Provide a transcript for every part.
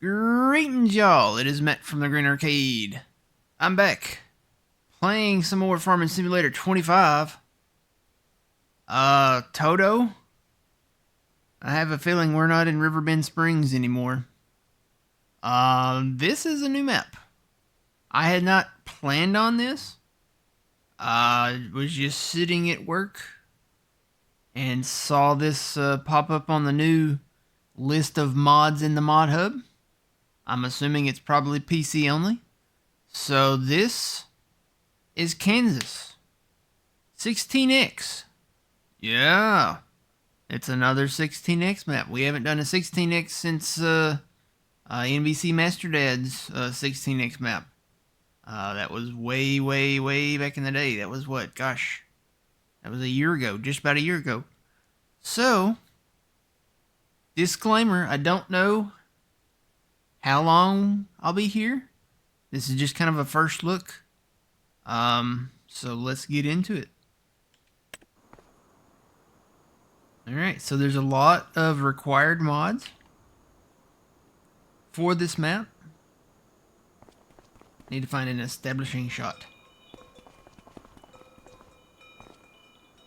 Greetings, y'all. It is Matt from the Green Arcade. I'm back playing some more Farming Simulator 25. Toto, I have a feeling we're not in Riverbend Springs anymore. This is a new map. I had not planned on this. Was just sitting at work and saw this pop up on the new list of mods in the mod hub. I'm assuming it's probably PC only. So this is Kansas. 16X. Yeah. It's another 16X map. We haven't done a 16X since NBC Master Dad's 16X map. That was way, way, way back in the day. That was what? Gosh. That was a year ago. Just about a year ago. So, disclaimer, I don't know how long I'll be here. This is just kind of a first look. So let's get into it. Alright, so there's a lot of required mods for this map. Need to find an establishing shot.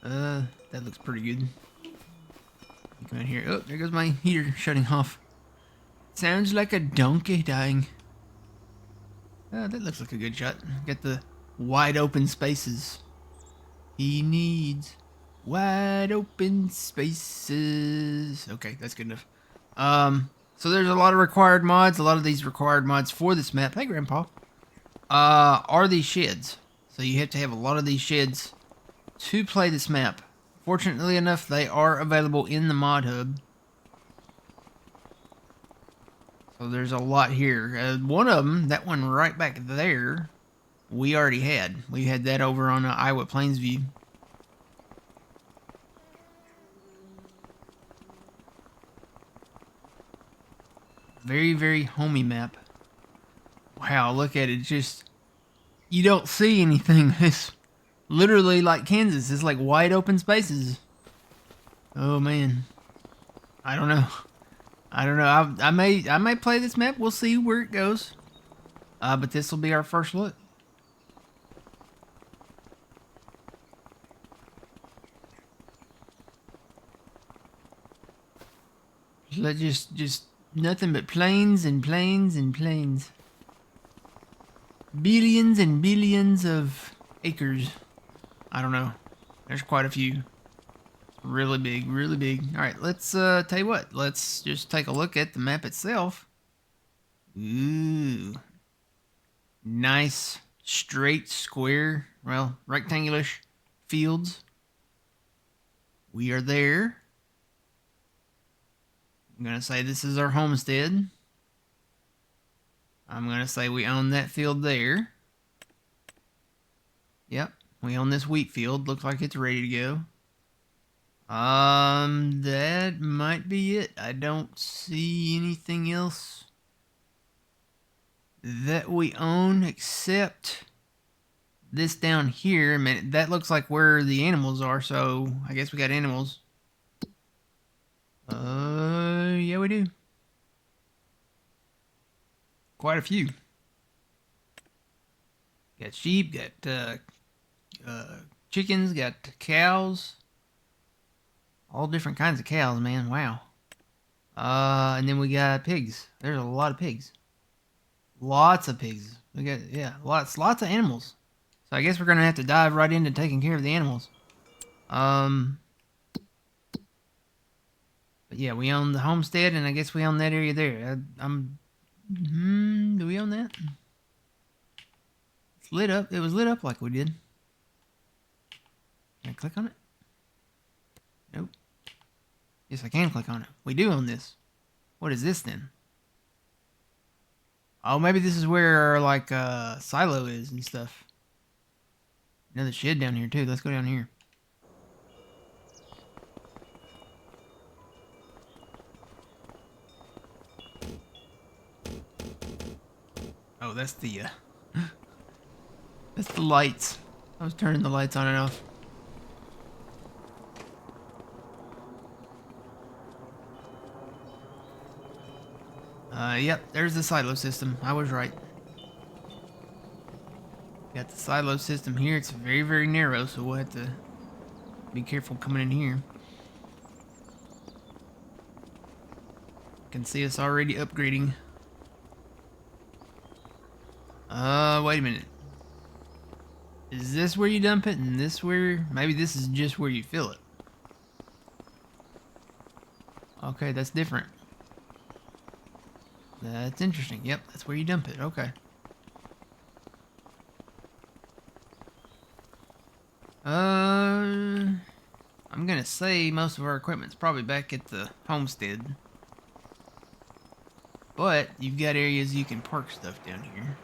That looks pretty good. Come in here. Oh, there goes my heater shutting off. Sounds like a donkey dying. That looks like a good shot. Got the wide open spaces. He needs wide open spaces. Okay, that's good enough. So there's a lot of required mods. A lot of these required mods for this map. Hey, Grandpa. Are these sheds. So you have to have a lot of these sheds to play this map. Fortunately enough, they are available in the mod hub. So there's a lot here. One of them, that one right back there, we already had. We had that over on Iowa Plainsview. Very, very homey map. Wow, look at it. Just, you don't see anything. It's literally like Kansas. It's like wide open spaces. Oh, man. I don't know. I may play this map. We'll see where it goes. But this will be our first look. Let's just nothing but plains and plains and plains. Billions and billions of acres. I don't know. There's quite a few. Really big, really big. Alright, let's tell you what. Let's just take a look at the map itself. Ooh. Nice, straight, square, well, rectangular-ish fields. We are there. I'm going to say this is our homestead. I'm going to say we own that field there. Yep, we own this wheat field. Looks like it's ready to go. That might be it. I don't see anything else that we own except this down here. I mean, that looks like where the animals are, so I guess we got animals. Yeah, we do. Quite a few. Got sheep, got chickens, got cows. All different kinds of cows, man. Wow. And then we got pigs. There's a lot of pigs. Lots of pigs. We got, yeah, lots of animals. So I guess we're gonna have to dive right into taking care of the animals. But yeah, we own the homestead, and I guess we own that area there. Do we own that? It's lit up. It was lit up like we did. Can I click on it? Nope. Yes, I can click on it. We do own this. What is this then? Oh, maybe this is where our, like, silo is and stuff. Another shed down here, too. Let's go down here. Oh, that's the, that's the lights. I was turning the lights on and off. Yep, there's the silo system. I was right. Got the silo system here. It's very, very narrow, so we'll have to be careful coming in here. Can see us already upgrading. Wait a minute. Is this where you dump it and this where? Maybe this is just where you fill it. Okay, that's different. That's interesting. Yep, that's where you dump it. Okay. I'm gonna say most of our equipment's probably back at the homestead. But you've got areas you can park stuff down here,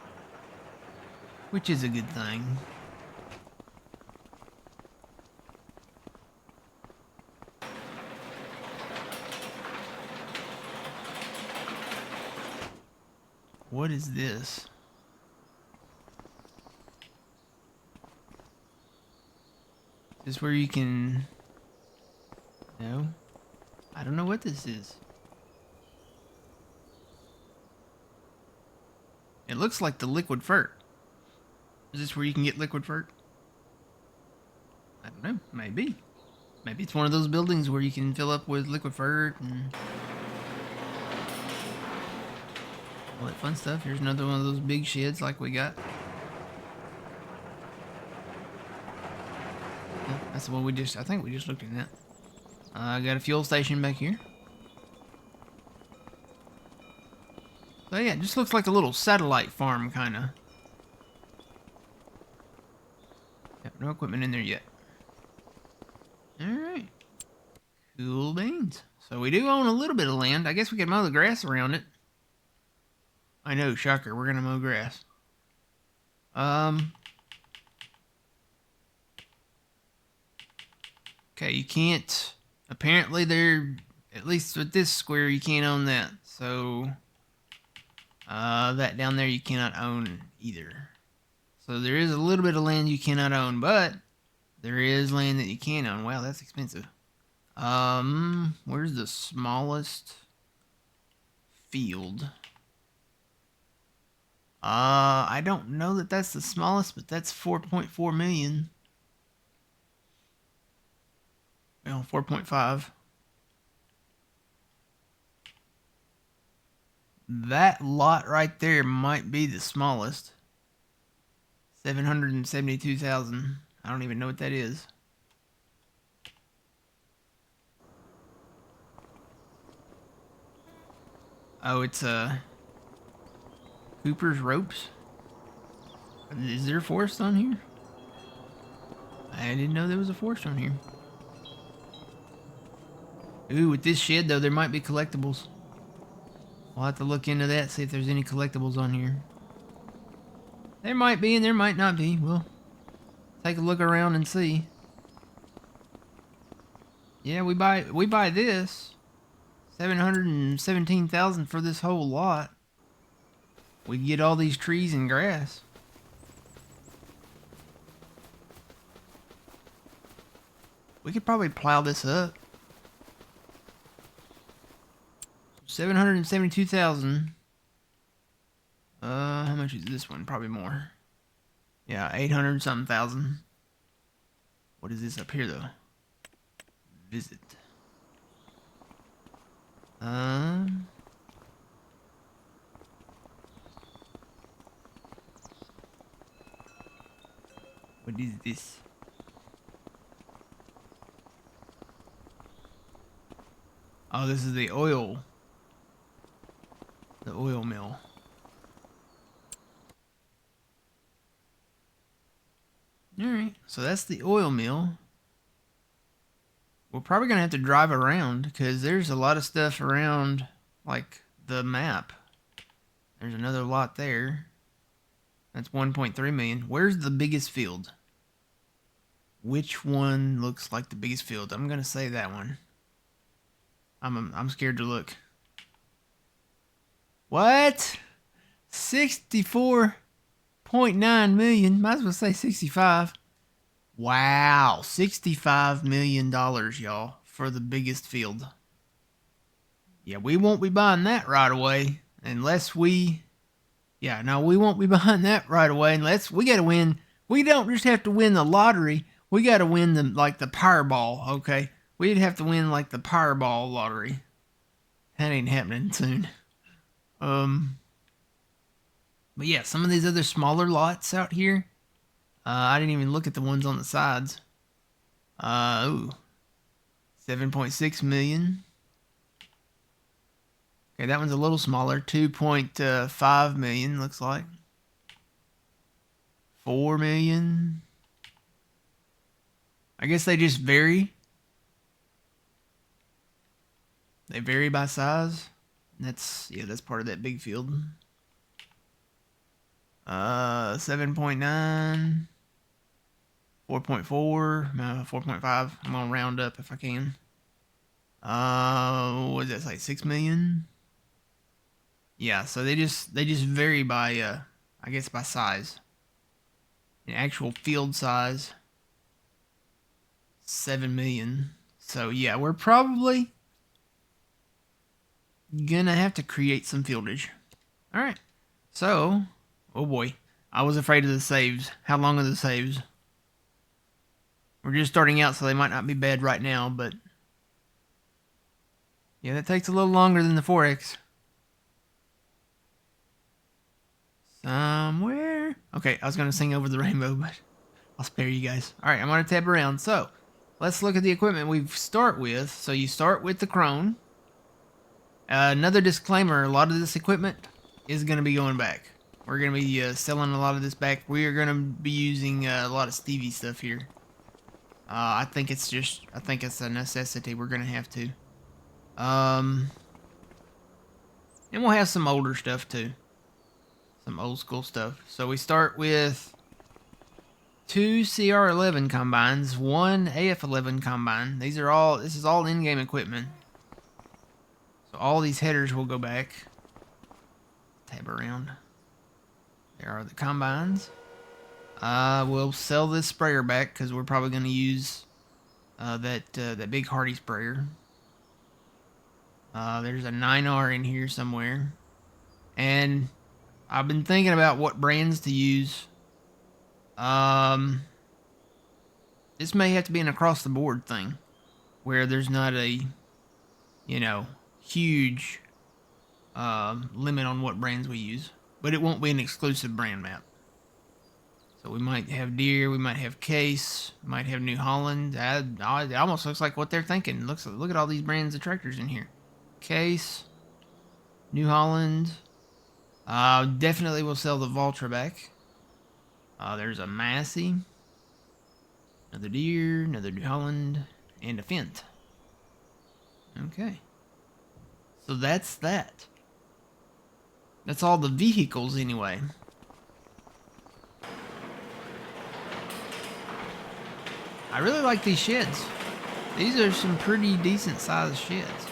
which is a good thing. What is this? Is this where you can... No? I don't know what this is. It looks like the liquid fert. Is this where you can get liquid fert? I don't know. Maybe. Maybe it's one of those buildings where you can fill up with liquid fert and all that fun stuff. Here's another one of those big sheds like we got. Yeah, that's the one I think we just looked at that. I got a fuel station back here. So yeah, it just looks like a little satellite farm, kind of. Yep, no equipment in there yet. Alright. Cool beans. So we do own a little bit of land. I guess we could mow the grass around it. I know, shocker, we're gonna mow grass. Okay, you can't... Apparently at least with this square, you can't own that. So... that down there you cannot own either. So there is a little bit of land you cannot own, but there is land that you can own. Wow, that's expensive. Where's the smallest field? I don't know that that's the smallest, but that's 4.4 million. Well, 4.5. That lot right there might be the smallest. 772,000. I don't even know what that is. Oh, it's Cooper's Ropes. Is there a forest on here? I didn't know there was a forest on here. Ooh, with this shed though, there might be collectibles. We'll have to look into that, see if there's any collectibles on here. There might be and there might not be. We'll take a look around and see. Yeah, we buy this. 717,000 for this whole lot. We get all these trees and grass. We could probably plow this up. 772,000. How much is this one? Probably more. Yeah, 800 something thousand. What is this up here though? Visit. What is this? Oh, this is the oil mill. Alright, so that's the oil mill. We're probably going to have to drive around because there's a lot of stuff around, like the map. There's another lot there. That's 1.3 million. Where's the biggest field? Which one looks like the biggest field? I'm going to say that one. I'm scared to look. What? 64.9 million. Might as well say 65. Wow, $65 million, y'all, for the biggest field. Yeah, we won't be buying that right away. unless we, yeah, no, we won't be behind that right away. Unless we got to win. We don't just have to win the lottery. We got to win the Powerball. Okay, we'd have to win like the Powerball lottery. That ain't happening soon. But yeah, some of these other smaller lots out here. I didn't even look at the ones on the sides. 7.6 million. Okay, that one's a little smaller. 2.5 million looks like. 4 million. I guess they just vary. They vary by size. That's part of that big field. 7.9. 4.4. No, 4.5. I'm gonna round up if I can. What does that say? 6 million? Yeah, so they just vary by I guess by size. The actual field size 7 million. So yeah, we're probably gonna have to create some fieldage. Alright. So, oh boy. I was afraid of the saves. How long are the saves? We're just starting out, so they might not be bad right now, but yeah, that takes a little longer than the 4X. Somewhere. Okay, I was going to sing Over the Rainbow, but I'll spare you guys. Alright, I'm going to tab around. So, let's look at the equipment we start with. So, you start with the Krone. Another disclaimer, a lot of this equipment is going to be going back. We're going to be selling a lot of this back. We are going to be using a lot of Stevie stuff here. I think it's a necessity. We're going to have to. And we'll have some older stuff too. Some old school stuff. So we start with 2 CR11 combines, 1 AF11 combine. This is all in-game equipment. So all these headers will go back. Tab around. There are the combines. We'll sell this sprayer back because we're probably going to use that big Hardy sprayer. There's a 9R in here somewhere. And I've been thinking about what brands to use. This may have to be an across-the-board thing. Where there's not a, huge limit on what brands we use. But it won't be an exclusive brand map. So we might have Deere, we might have Case, we might have New Holland. It almost looks like what they're thinking. Look at all these brands of tractors in here. Case, New Holland. Definitely will sell the Valtra back. There's a Massey, another Deere, another New Holland, and a Fendt. Okay. So that's that. That's all the vehicles anyway. I really like these sheds. These are some pretty decent sized sheds.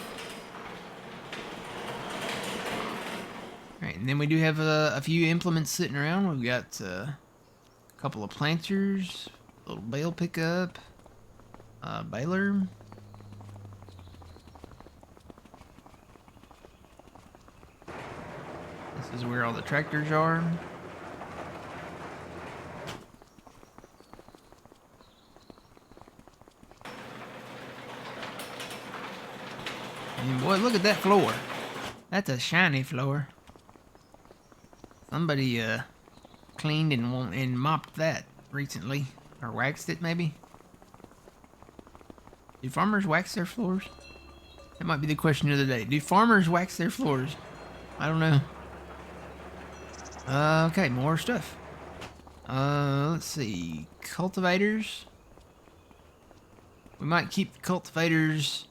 Alright, and then we do have a few implements sitting around. We've got a couple of planters, a little bale pickup, baler. This is where all the tractors are. And boy, look at that floor. That's a shiny floor. Somebody cleaned and mopped that recently. Or waxed it, maybe? Do farmers wax their floors? That might be the question of the day. Do farmers wax their floors? I don't know. Okay, more stuff. Let's see. Cultivators. We might keep the cultivators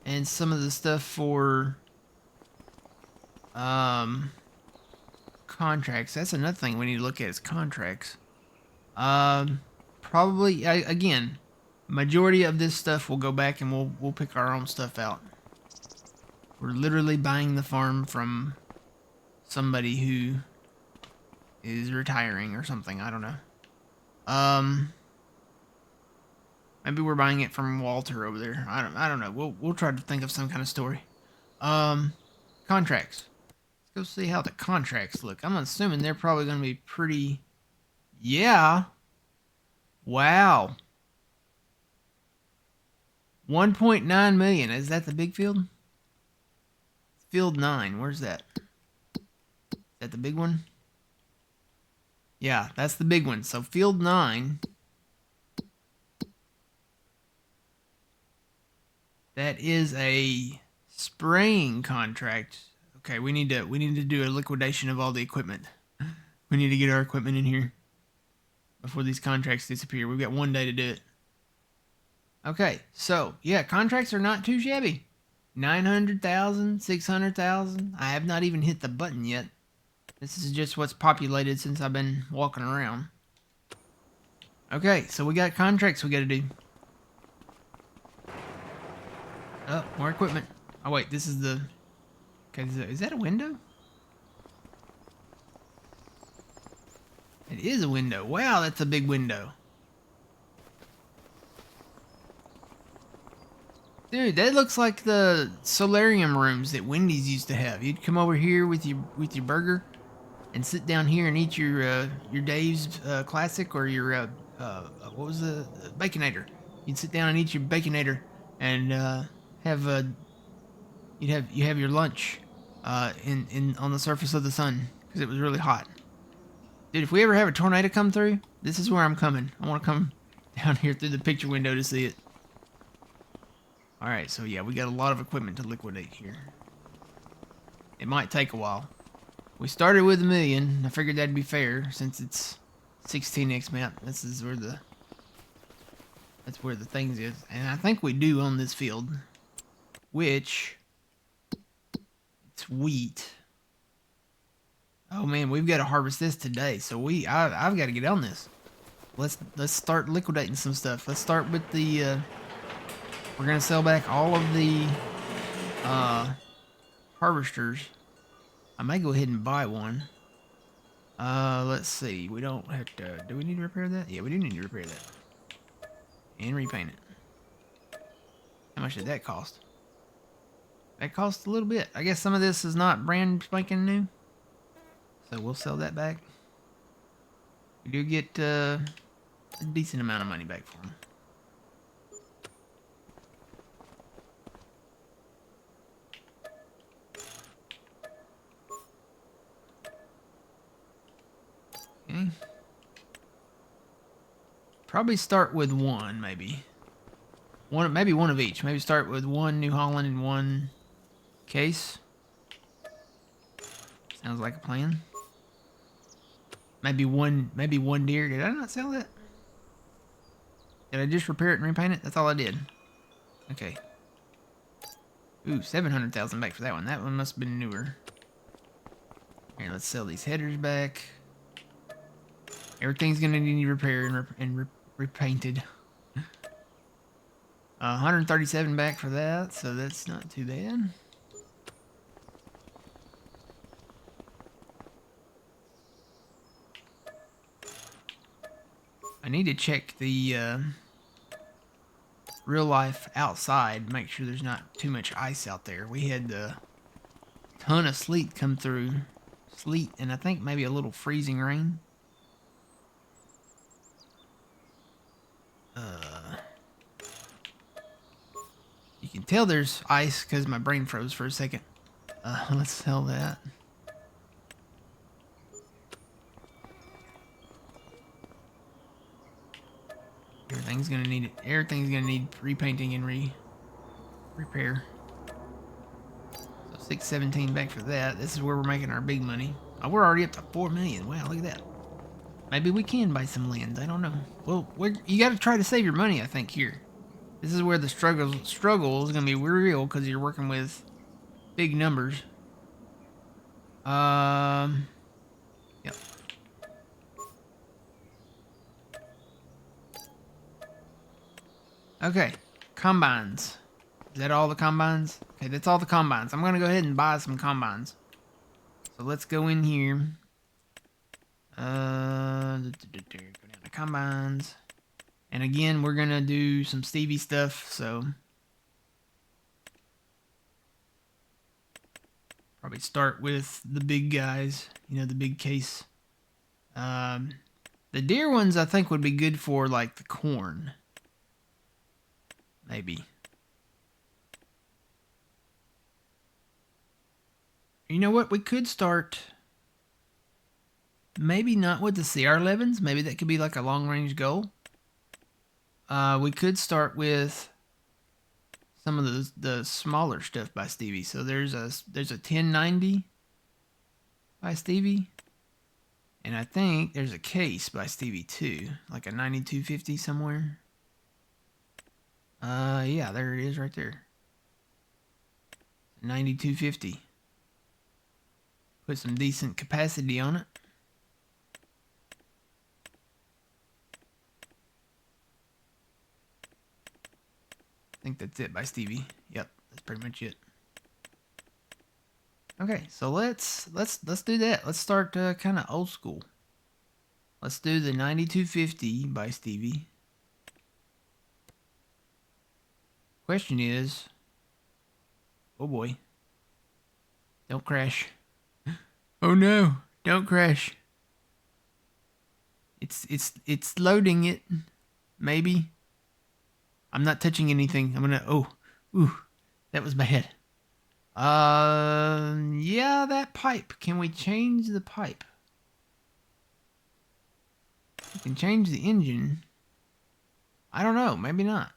and some of the stuff for contracts. That's another thing we need to look at is contracts. Probably again, majority of this stuff will go back and we'll pick our own stuff out. We're literally buying the farm from somebody who is retiring or something. I don't know. Maybe we're buying it from Walter over there. I don't know. We'll try to think of some kind of story. Contracts. Let's Go see how the contracts look. I'm assuming they're probably going to be pretty... Yeah. Wow. 1.9 million. Is that the big field? Field 9. Where's that? Is that the big one? Yeah, that's the big one. So field 9. That is a spraying contract. Okay, we need to do a liquidation of all the equipment. We need to get our equipment in here before these contracts disappear. We've got 1 day to do it. Okay, so yeah, contracts are not too shabby. 900,000, 600,000. I have not even hit the button yet. This is just what's populated since I've been walking around. Okay, so we got contracts we got to do. Oh, more equipment. Oh wait, this is the... Okay, is that a window? It is a window. Wow, that's a big window. Dude, that looks like the solarium rooms that Wendy's used to have. You'd come over here with your burger and sit down here and eat your Dave's classic or your what was the Baconator. You'd sit down and eat your Baconator and have you have your lunch in on the surface of the sun because it was really hot. Dude, if we ever have a tornado come through, this is where I'm coming. I want to come down here through the picture window to see it. Alright, so yeah, we got a lot of equipment to liquidate here. It might take a while. We started with 1 million. I figured that'd be fair since it's 16x map. This is where that's where the things is. And I think we do own this field. Which it's wheat. Oh man, we've got to harvest this today. So I've got to get on this. Let's start liquidating some stuff. Let's start with the we're gonna sell back all of the harvesters. I may go ahead and buy one. Let's see. We don't have to. Do we need to repair that? Yeah, we do need to repair that and repaint it. How much did that cost? That cost a little bit. I guess some of this is not brand spanking new, so we'll sell that back. We do get a decent amount of money back for them. Okay. Probably start with one, maybe. Maybe one of each. Maybe start with one New Holland and one case. Sounds like a plan. Maybe one deer. Did I not sell that? Did I just repair it and repaint it? That's all I did. Okay. Ooh, 700,000 back for that one. That one must have been newer. Here, let's sell these headers back. Everything's gonna need repair and repainted. 137 back for that, so that's not too bad. I need to check the real life outside, make sure there's not too much ice out there. We had a ton of sleet come through. Sleet and I think maybe a little freezing rain. You can tell there's ice because my brain froze for a second. Let's sell that. Everything's gonna need repainting and repair. So 617 back for that. This is where we're making our big money. Oh, we're already up to 4 million. Wow, look at that. Maybe we can buy some lands. I don't know. Well, you got to try to save your money, I think, here. This is where the struggle is going to be real because you're working with big numbers. Yep. Okay, combines. Is that all the combines? Okay, that's all the combines. I'm going to go ahead and buy some combines. So let's go in here. Go down to combines. And again, we're going to do some Stevie stuff, so Probably start with the big guys, you know, the big case. The deer ones I think would be good for like the corn. Maybe. You know what? We could start maybe not with the CR11s. Maybe that could be like a long range goal. We could start with some of the smaller stuff by Stevie. So there's a 1090 by Stevie. And I think there's a case by Stevie too, like a 9250 somewhere. Yeah, there it is right there. 9250. Put some decent capacity on it. I think that's it by Stevie. Yep, that's pretty much it. Okay, so let's do that. Let's start kind of old school. Let's do the 9250 by Stevie. Question is, oh boy, don't crash. Oh no, don't crash. It's loading it. Maybe. I'm not touching anything. I'm gonna, ooh, that was bad. Yeah, that pipe. Can we change the pipe? We can change the engine. I don't know. Maybe not.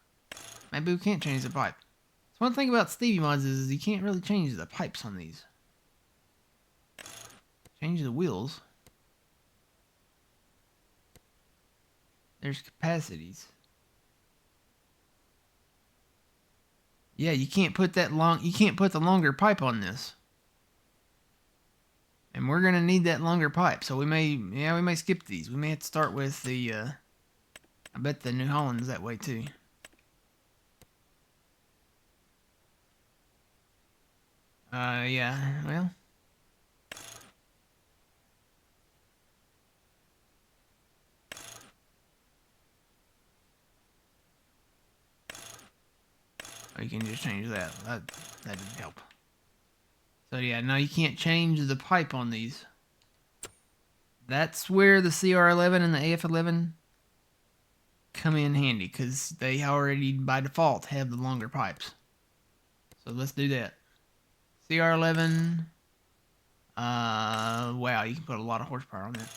Maybe we can't change the pipe. So one thing about Stevie mods is you can't really change the pipes on these. Change the wheels. There's capacities. Yeah, you can't put the longer pipe on this. And we're gonna need that longer pipe. So we may skip these. We may have to start with the I bet the New Holland's that way too. Yeah, well. Oh, you can just change that. That didn't help. So yeah, no, you can't change the pipe on these. That's where the CR11 and the AF11 come in handy, because they already, by default, have the longer pipes. So let's do that. CR11. Wow, you can put a lot of horsepower on that.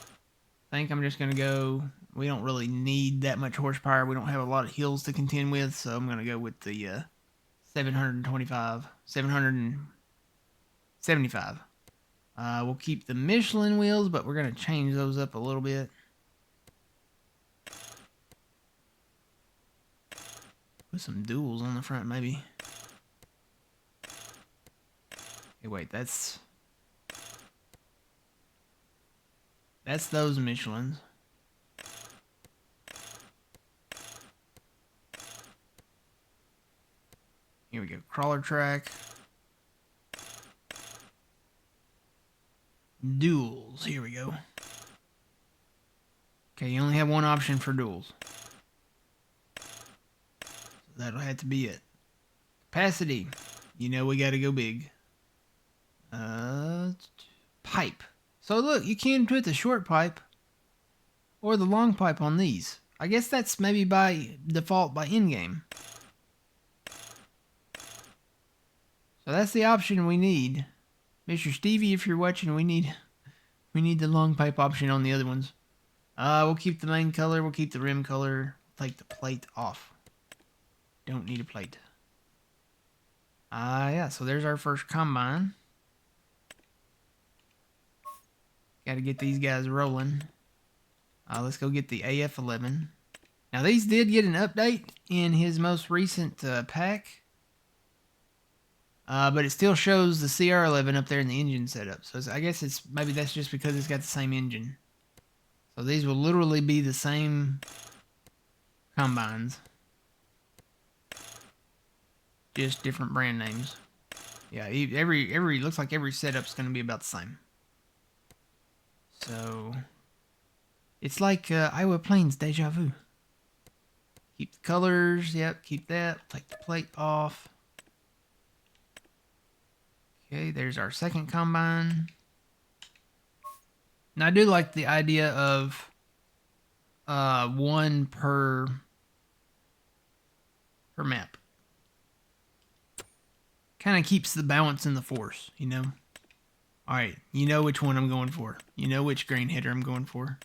I think I'm just going to go... We don't really need that much horsepower. We don't have a lot of hills to contend with, so I'm going to go with the 775. We'll keep the Michelin wheels, but we're going to change those up a little bit. Put some duals on the front, maybe. Hey, wait, that's those Michelins. Here we go, crawler track. Duals, here we go. Okay, you only have one option for duals. So that'll have to be it. Capacity, you know we gotta go big. Pipe. So look, you can put the short pipe or the long pipe on these. I guess that's maybe by default by in-game. So that's the option we need. Mr. Stevie, if you're watching, we need the long pipe option on the other ones. We'll keep the main color, we'll keep the rim color, take the plate off. Don't need a plate. Yeah, so there's our first combine. Gotta get these guys rolling. Let's go get the AF11. Now these did get an update in his most recent pack. But it still shows the CR11 up there in the engine setup. So I guess maybe that's just because it's got the same engine. So these will literally be the same combines. Just different brand names. Yeah, looks like every setup's going to be about the same. So it's like Iowa Plains Deja Vu. Keep the colors. Yep, keep that. Take the plate off. Okay, there's our second combine. And I do like the idea of one per map. Kind of keeps the balance in the force, you know? Alright, you know which one I'm going for. You know which grain header I'm going for.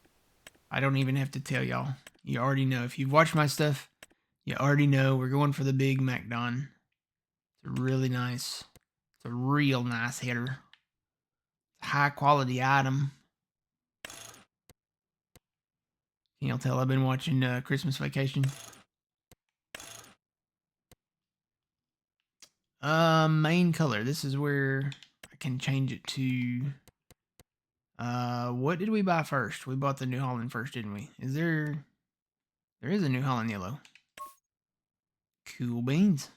I don't even have to tell y'all. You already know. If you've watched my stuff, you already know we're going for the big MacDon. It's really nice. It's a real nice header. High quality item. Can y'all tell I've been watching Christmas Vacation? Main color. This is where I can change it to. What did we buy first? We bought the New Holland first, didn't we? There is a New Holland yellow. Cool beans.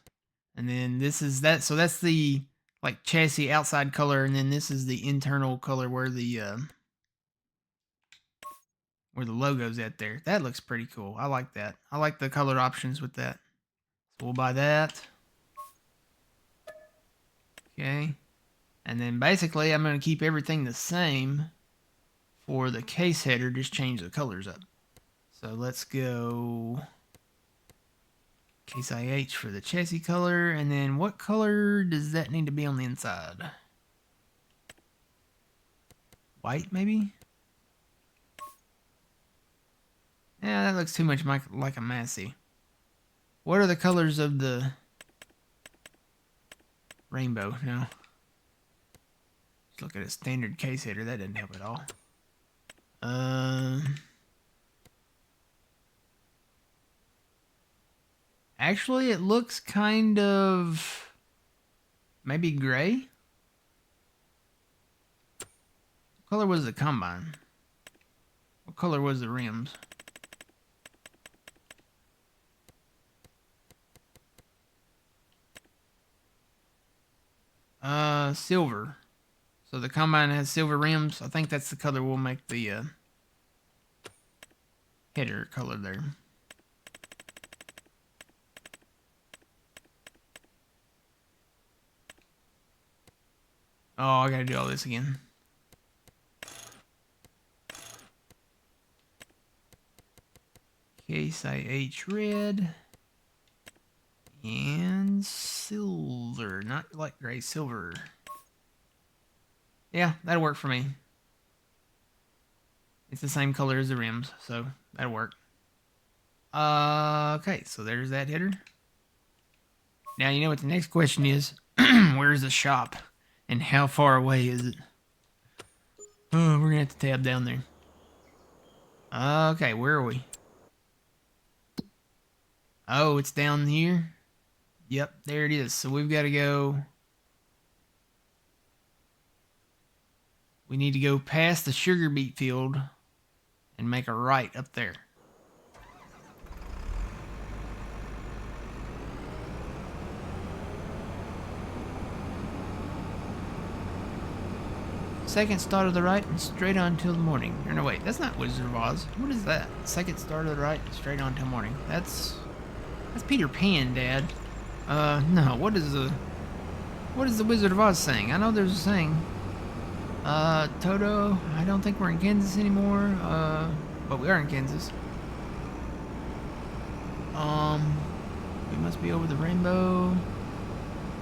And then this is that. So that's the like chassis outside color, and then this is the internal color where the logo's at there. That looks pretty cool. I like that. I like the color options with that. So we'll buy that. Okay. And then basically I'm going to keep everything the same for the case header, just change the colors up. So let's go Case IH for the chassis color, and then what color does that need to be on the inside? White, maybe? Yeah, that looks too much like a Massey. What are the colors of the rainbow? No. Let's look at a standard case header. That doesn't help at all. Actually, it looks kind of maybe gray. What color was the combine? What color was the rims? Silver. So the combine has silver rims. I think that's the color we'll make the header color there. Oh, I gotta do all this again. Case IH red. And silver. Not like gray, silver. Yeah, that'll work for me. It's the same color as the rims, so that'll work. Okay, so there's that header. Now you know what the next question is. Where's the shop? And how far away is it? Oh, we're gonna have to tab down there. Okay, where are we? Oh, it's down here. Yep, there it is. So we've got to go. We need to go past the sugar beet field and make a right up there. Second start of the right and straight on till the morning. Or no, wait, that's not Wizard of Oz. What is that? Second start of the right and straight on till morning. That's Peter Pan, Dad. No, what is the Wizard of Oz saying? I know there's a saying. Toto, I don't think we're in Kansas anymore. But we are in Kansas. We must be over the rainbow.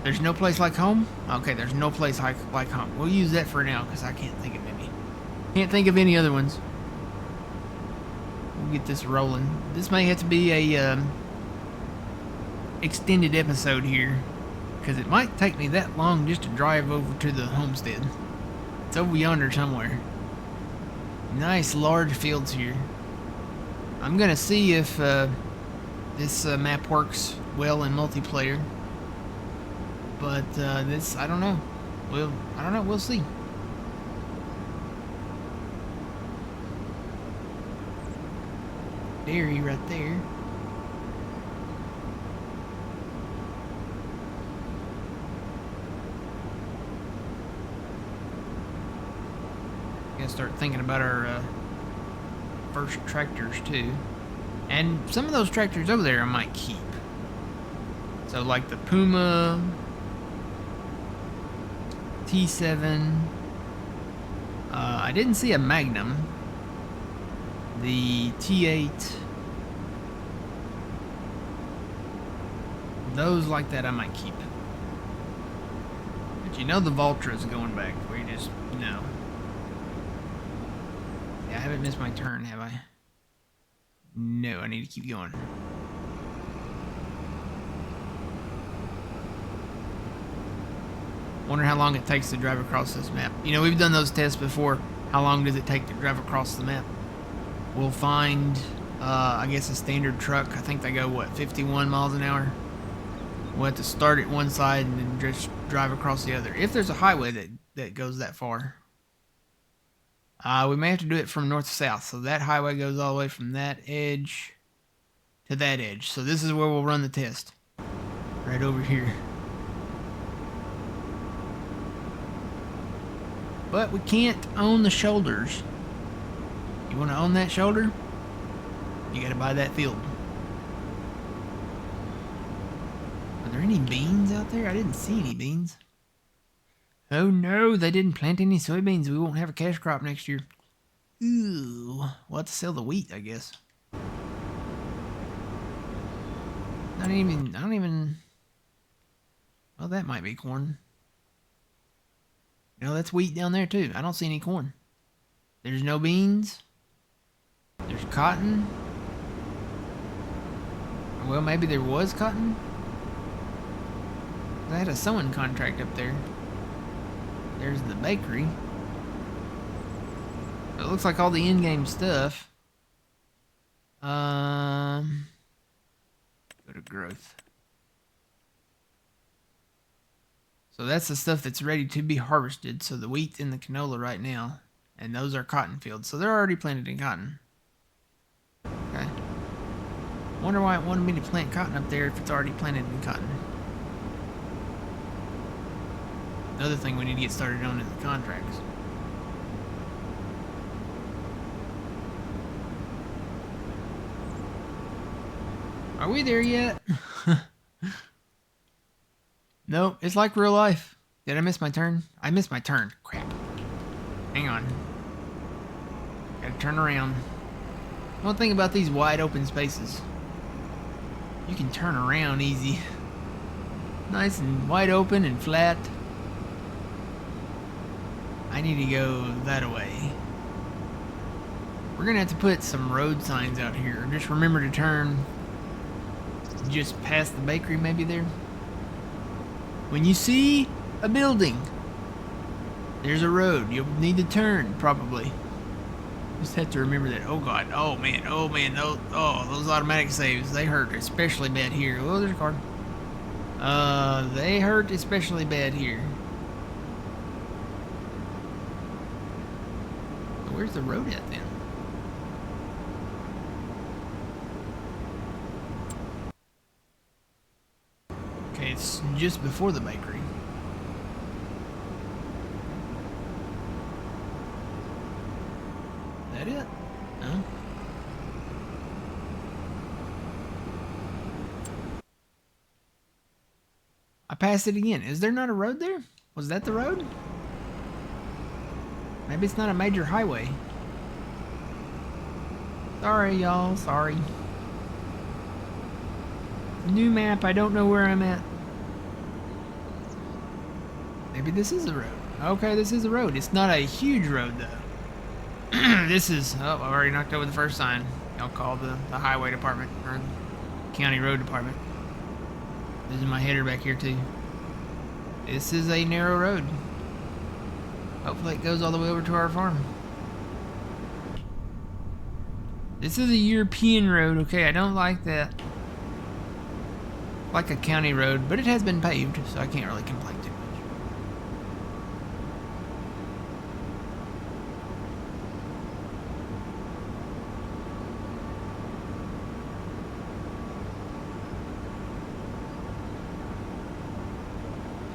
There's no place like home? Okay, there's no place like home. We'll use that for now, because I can't think of any. Can't think of any other ones. We'll get this rolling. This may have to be a, extended episode here, because it might take me that long just to drive over to the homestead. It's over yonder somewhere. Nice large fields here. I'm gonna see if this map works well in multiplayer, but this I don't know. We'll see. Dairy right there. Gotta start thinking about our first tractors too. And some of those tractors over there I might keep. So like the Puma. T7. I didn't see a Magnum. The T8. Those like that I might keep. But you know the Valtra is going back. We just know. Yeah, I haven't missed my turn, have I? No, I need to keep going. Wonder how long it takes to drive across this map. You know, we've done those tests before. How long does it take to drive across the map? We'll find, I guess, a standard truck. I think they go, what, 51 miles an hour? We'll have to start at one side and then just drive across the other. If there's a highway that goes that far. We may have to do it from north to south. So that highway goes all the way from that edge to that edge. So this is where we'll run the test. Right over here. But we can't own the shoulders. You want to own that shoulder? You got to buy that field. Are there any beans out there? I didn't see any beans. Oh no, they didn't plant any soybeans. We won't have a cash crop next year. Ooh, we'll have to sell the wheat, I guess. I don't even... Well, that might be corn. No, that's wheat down there too. I don't see any corn. There's no beans. There's cotton. Well, maybe there was cotton. I had a sewing contract up there. There's the bakery. It looks like all the in-game stuff. Go to growth. So that's the stuff that's ready to be harvested. So the wheat and the canola right now. And those are cotton fields. So they're already planted in cotton. Okay. Wonder why it wanted me to plant cotton up there if it's already planted in cotton. Another thing we need to get started on is the contracts. Are we there yet? Nope, it's like real life. Did I miss my turn? I missed my turn. Crap. Hang on. Gotta turn around. One thing about these wide open spaces, you can turn around easy. Nice and wide open and flat. I need to go that way. We're gonna have to put some road signs out here. Just remember to turn just past the bakery, maybe there. When you see a building, there's a road. You'll need to turn, probably. Just have to remember that. Oh god, oh man, those automatic saves, they hurt especially bad here. Oh, there's a car. They hurt especially bad here. Where's the road at then? Okay, it's just before the bakery. Is that it? No. I passed it again. Is there not a road there? Was that the road? Maybe it's not a major highway. Sorry, y'all. Sorry. New map. I don't know where I'm at. Maybe this is a road. Okay, this is a road. It's not a huge road, though. This is... Oh, I've already knocked over the first sign. I'll call the highway department or county road department. This is my header back here, too. This is a narrow road. Hopefully it goes all the way over to our farm. This is a European road. Okay, I don't like that. Like a county road, but it has been paved, so I can't really complain too much.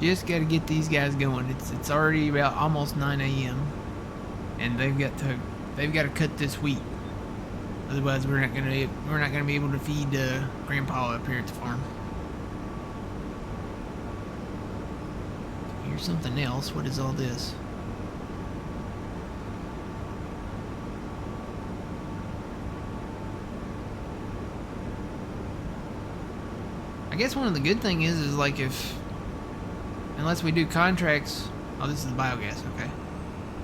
Just got to get these guys going. It's already about almost 9 a.m. and they've got to cut this wheat. Otherwise, we're not gonna be able to feed Grandpa up here at the farm. Here's something else. What is all this? I guess one of the good thing is like unless we do contracts. Oh, this is biogas. Okay.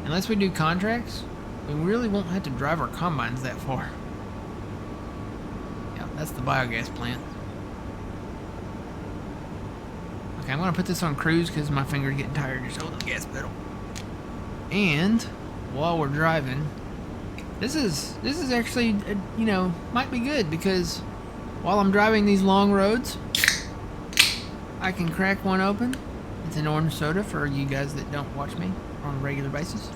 Unless we do contracts, we really won't have to drive our combines that far. Yeah, that's the biogas plant. Okay, I'm gonna put this on cruise because my finger's getting tired just holding the gas pedal. And while we're driving, this is actually you know, might be good because while I'm driving these long roads, I can crack one open. It's an orange soda for you guys that don't watch me on a regular basis.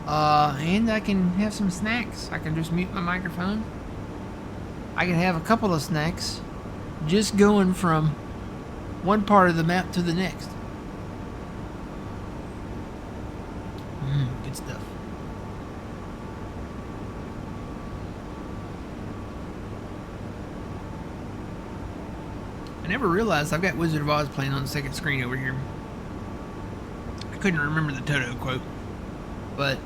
And I can have some snacks. I can just mute my microphone. I can have a couple of snacks just going from one part of the map to the next. Good stuff. I never realized I've got Wizard of Oz playing on the second screen over here. I couldn't remember the Toto quote, but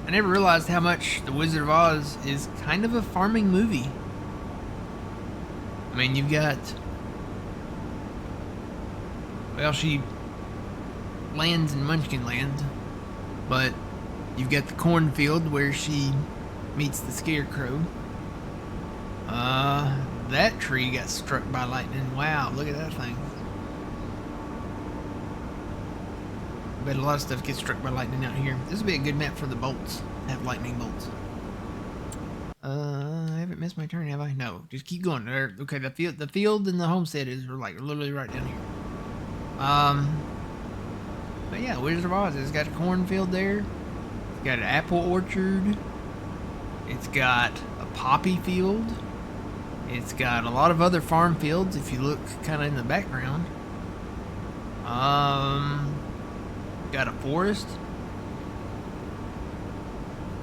I never realized how much the Wizard of Oz is kind of a farming movie. I mean, you've got, well, she lands in Munchkin Land, but you've got the cornfield where she meets the Scarecrow. That tree got struck by lightning. Wow, look at that thing. I bet a lot of stuff gets struck by lightning out here. This would be a good map for the bolts. Have lightning bolts. I haven't missed my turn, have I? No, just keep going. There. Okay, the field and the homestead are like literally right down here. But yeah, Wizard of Oz. It's got a cornfield there. It's got an apple orchard. It's got a poppy field. It's got a lot of other farm fields if you look kind of in the background. Got a forest.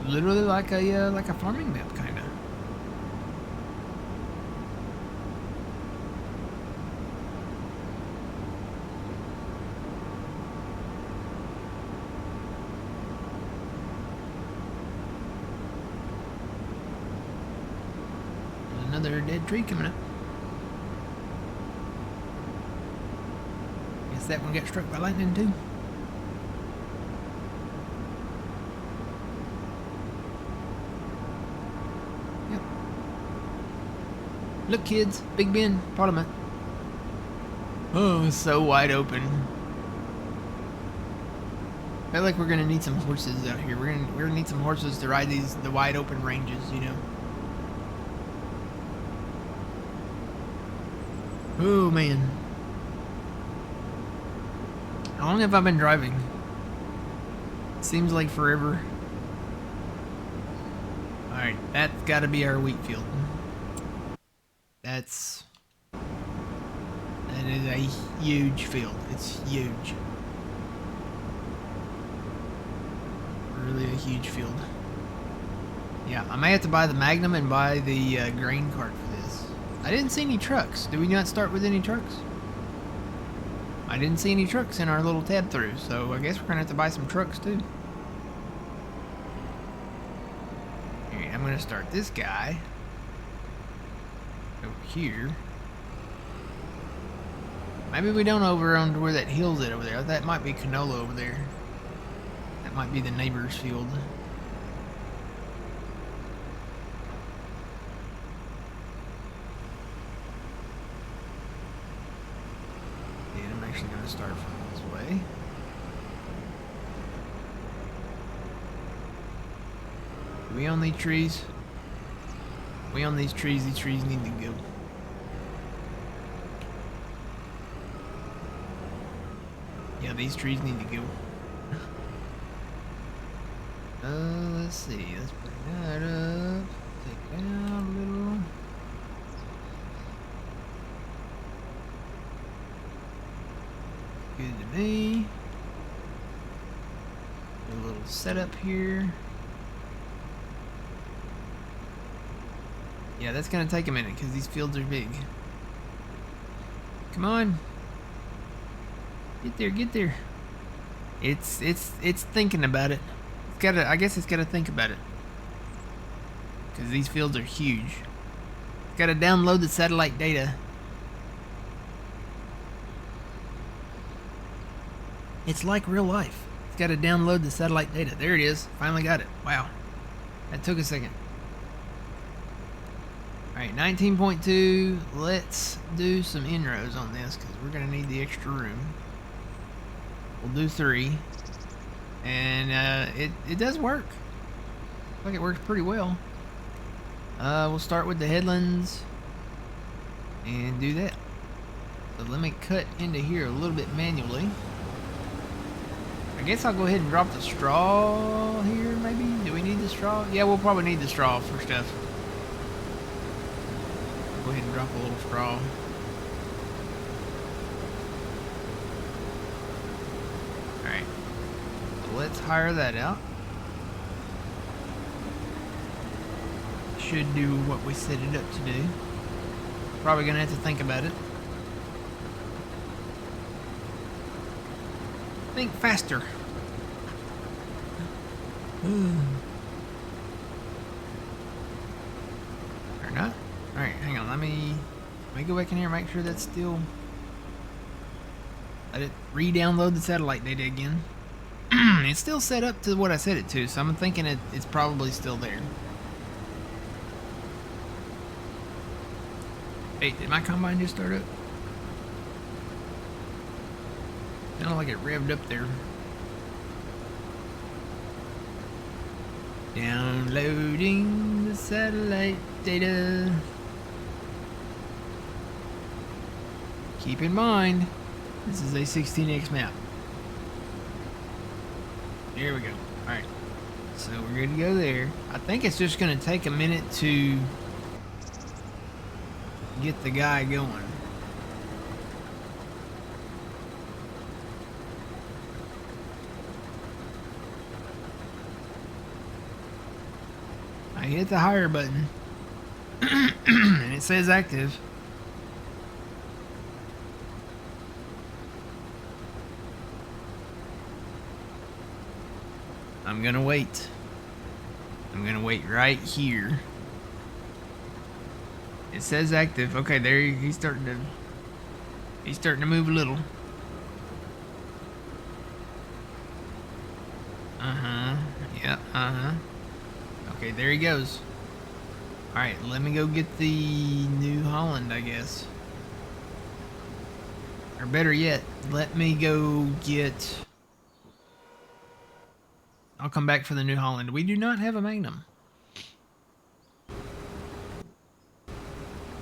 Literally like a farming map kind of. Another dead tree coming up. Guess that one got struck by lightning too. Yep. Look, kids, Big Ben, Parliament. Oh, it's so wide open. I feel like we're gonna need some horses out here. We're gonna need some horses to ride the wide open ranges, you know. Oh man. How long have I been driving? Seems like forever. Alright, that's gotta be our wheat field. That is a huge field. It's huge. Really a huge field. Yeah, I may have to buy the Magnum and buy the grain cart for this. I didn't see any trucks. Did we not start with any trucks? I didn't see any trucks in our little tab through, so I guess we're gonna have to buy some trucks too. Alright, I'm gonna start this guy over here. Maybe we don't over on to where that hill's at over there. That might be canola over there. That might be the neighbor's field. Going to start from this way. Do we own these trees? We own these trees need to go. Yeah, these trees need to go. Let's see, let's bring that up, take that out a little. Good to me. Do a little setup here. Yeah, that's gonna take a minute because these fields are big. Come on. Get there, get there. It's thinking about it. It's gotta. I guess it's gotta think about it. Because these fields are huge. It's gotta download the satellite data. It's like real life. It's gotta download the satellite data. There it is. Finally got it. Wow. That took a second. Alright, 19.2. Let's do some inrows on this because we're going to need the extra room. We'll do 3. And it does work. Looks like it works pretty well. We'll start with the headlands and do that. So let me cut into here a little bit manually. I guess I'll go ahead and drop the straw here, maybe? Do we need the straw? Yeah, we'll probably need the straw for stuff. Go ahead and drop a little straw. Alright. So let's hire that out. Should do what we set it up to do. Probably gonna have to think about it. Think faster. Or not? Alright, hang on. Let me go back in here and make sure that's still. Let it re-download the satellite data again. It's still set up to what I set it to, so I'm thinking it's probably still there. Hey, did my combine just start up? Sounded like it revved up there. Downloading the satellite data. Keep in mind, this is a 16x map. There we go. Alright. So we're good to go there. I think it's just going to take a minute to get the guy going. I hit the hire button and it says active. I'm gonna wait. I'm gonna wait right here. It says active. Okay, there he's starting to move a little. Yeah, Okay, there he goes. Alright, let me go get the New Holland, I guess. Or better yet, let me go get. I'll come back for the New Holland. We do not have a Magnum.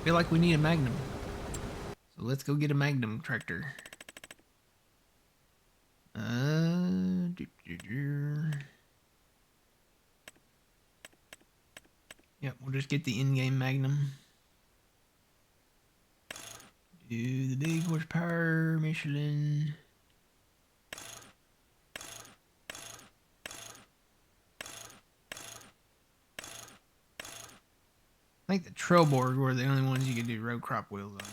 Feel like we need a Magnum. So let's go get a Magnum tractor. Yep, we'll just get the in-game Magnum. Do the big horsepower Michelin. I think the Trailborg were the only ones you could do road crop wheels on.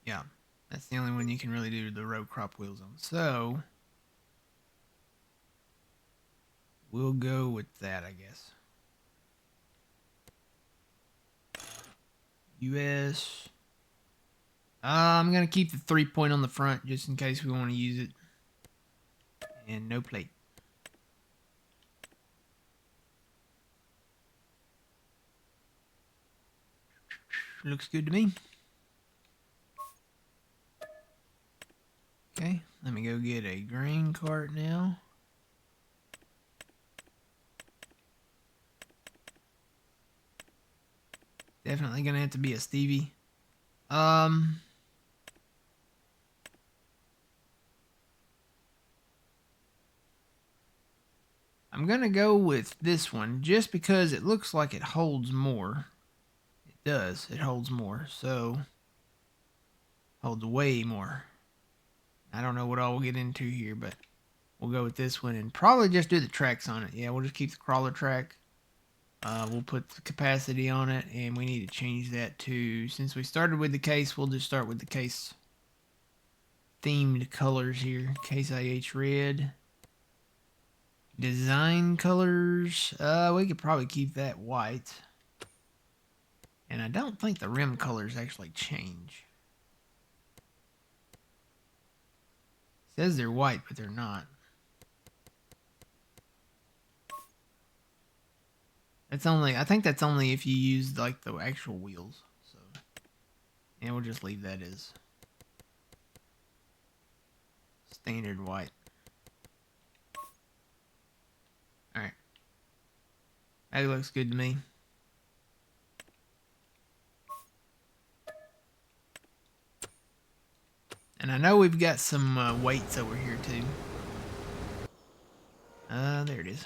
Yeah, that's the only one you can really do the road crop wheels on. So we'll go with that, I guess. US. I'm going to keep the 3-point on the front just in case we want to use it. And no plate. Looks good to me. Okay, let me go get a grain cart now. Definitely going to have to be a Stevie. I'm going to go with this one just because it looks like it holds more. It does. It holds more. So, holds way more. I don't know what all we'll get into here, but we'll go with this one and probably just do the tracks on it. Yeah, we'll just keep the crawler track. We'll put the capacity on it, and we need to change that to, since we started with the case, we'll just start with the case themed colors here. Case IH red. Design colors, we could probably keep that white. And I don't think the rim colors actually change. It says they're white, but they're not. That's only, I think that's only if you use like the actual wheels. So, yeah, we'll just leave that as standard white. Alright. That looks good to me. And I know we've got some weights over here too. There it is.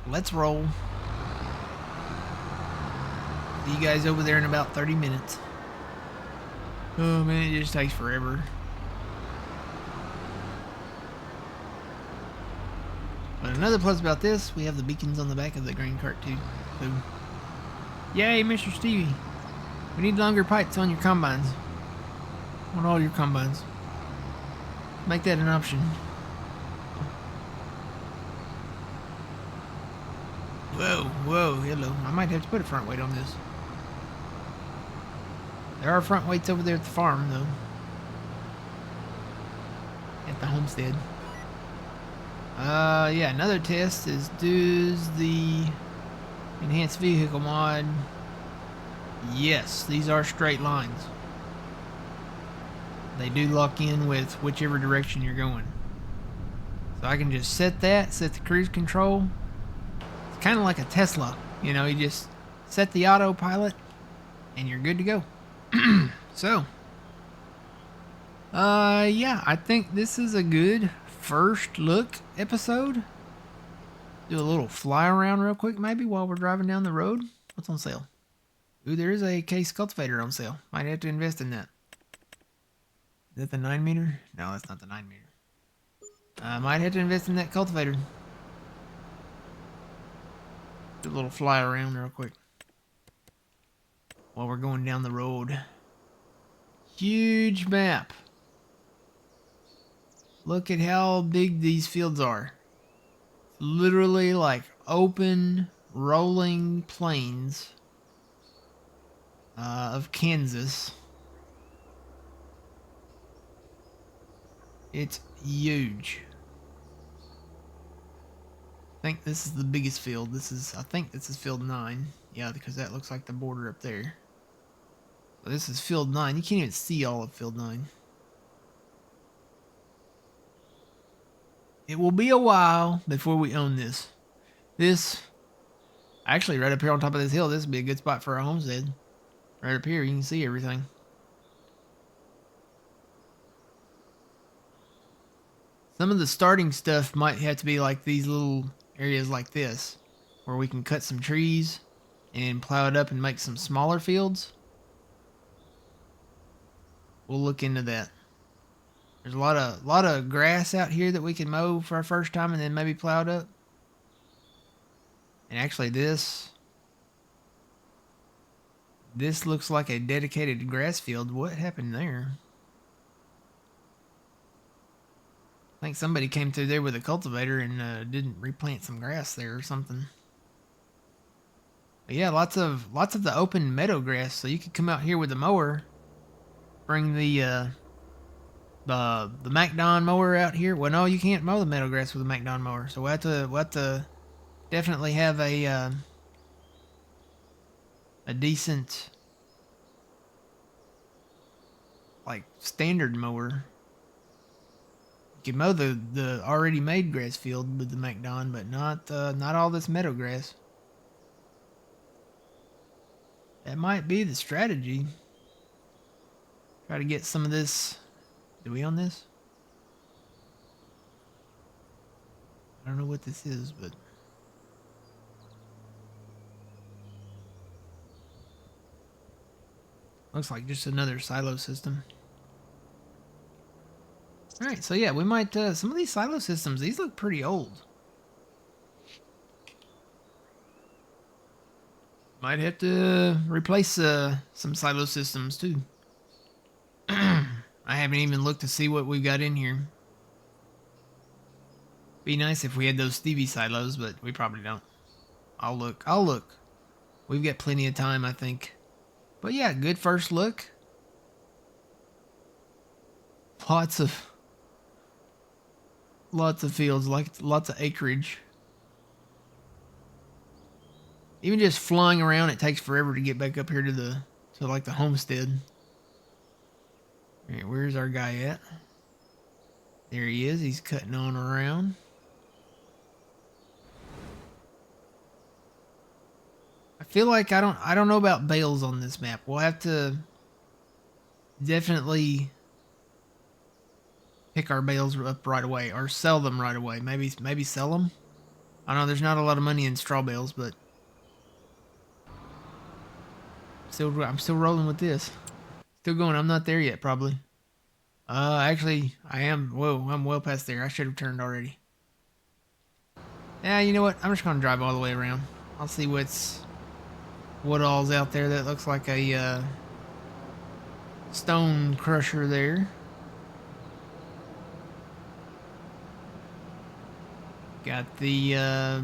Let's roll. See you guys over there in about 30 minutes. Oh man, it just takes forever. But another plus about this, we have the beacons on the back of the grain cart too. So, yay, Mr. Stevie. We need longer pipes on your combines. On all your combines. Make that an option. Whoa, whoa, hello. I might have to put a front weight on this. There are front weights over there at the farm, though. At the homestead. Yeah, another test is, does the enhanced vehicle mod... Yes, these are straight lines. They do lock in with whichever direction you're going. So I can just set that, set the cruise control. It's kind of like a Tesla. You know, you just set the autopilot and you're good to go. So, yeah, I think this is a good first look episode. Do a little fly around real quick maybe while we're driving down the road. What's on sale? Ooh, there is a case cultivator on sale. Might have to invest in that. Is that the 9 meter? No, that's not the 9 meter. I might have to invest in that cultivator. Do a little fly around real quick while we're going down the road. Huge map. Look at how big these fields are. Literally like open, rolling plains of Kansas. It's huge. I think this is the biggest field. I think this is field 9. Yeah, because that looks like the border up there. So this is field 9. You can't even see all of field 9. It will be a while before we own this. Actually, right up here on top of this hill, this would be a good spot for a homestead. Right up here, you can see everything. Some of the starting stuff might have to be like these little areas like this, where we can cut some trees and plow it up and make some smaller fields. We'll look into that. There's a lot of grass out here that we can mow for our first time and then maybe plow it up. And actually this looks like a dedicated grass field. What happened there? I think somebody came through there with a cultivator and didn't replant some grass there or something. But yeah, lots of the open meadow grass. So you could come out here with a mower, bring the MacDon mower out here. Well, no, you can't mow the meadow grass with a MacDon mower. So we'll have to definitely have a decent like standard mower. You can mow the already made grass field with the MacDon, but not all this meadow grass. That might be the strategy. Try to get some of this. Do we own this? I don't know what this is, but looks like just another silo system. All right, so yeah, we might, some of these silo systems, these look pretty old. Might have to replace some silo systems too. I haven't even looked to see what we've got in here. Be nice if we had those Stevie silos, but we probably don't. I'll look. I'll look. We've got plenty of time, I think. But yeah, good first look. Lots of fields, like lots of acreage. Even just flying around, it takes forever to get back up here to like the homestead. All right, where's our guy at? There he is. He's cutting on around. I feel like I don't know about bales on this map. We'll have to definitely pick our bales up right away or sell them right away. Maybe sell them. I know there's not a lot of money in straw bales, but I'm still rolling with this. Still going. I'm not there yet, probably. Actually, I am. Whoa, I'm well past there. I should have turned already. Yeah, you know what? I'm just gonna drive all the way around. I'll see what all's out there that looks like a stone crusher there. Got the I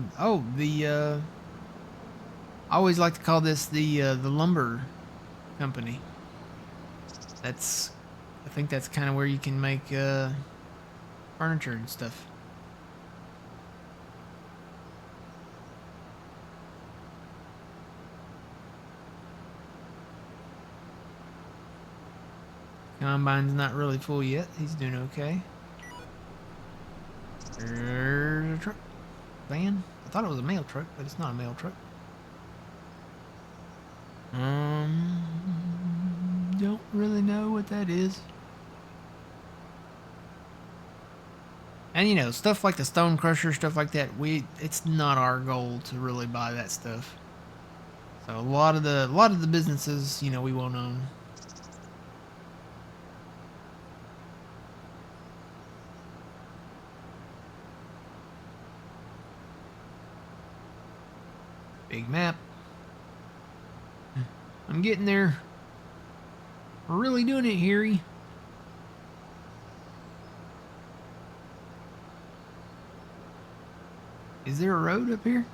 always like to call this the lumber company. I think that's kind of where you can make furniture and stuff. Combine's not really full yet. He's doing okay. There's a truck. Van? I thought it was a mail truck, but it's not a mail truck. Don't really know what that is. And you know, stuff like the stone crusher, stuff like that, it's not our goal to really buy that stuff. So a lot of the businesses, you know, we won't own. Big map. I'm getting there. We're really doing it, Harry. Is there a road up here?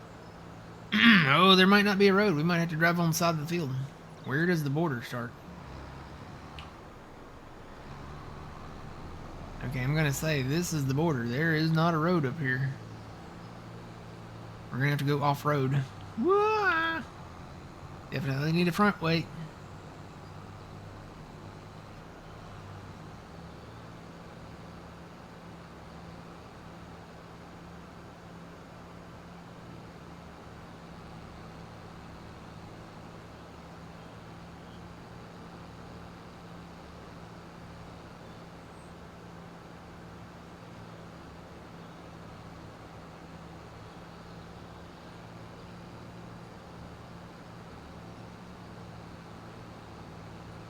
Oh, there might not be a road. We might have to drive on the side of the field. Where does the border start? Okay, I'm gonna say this is the border. There is not a road up here. We're gonna have to go off-road. Definitely need a front weight.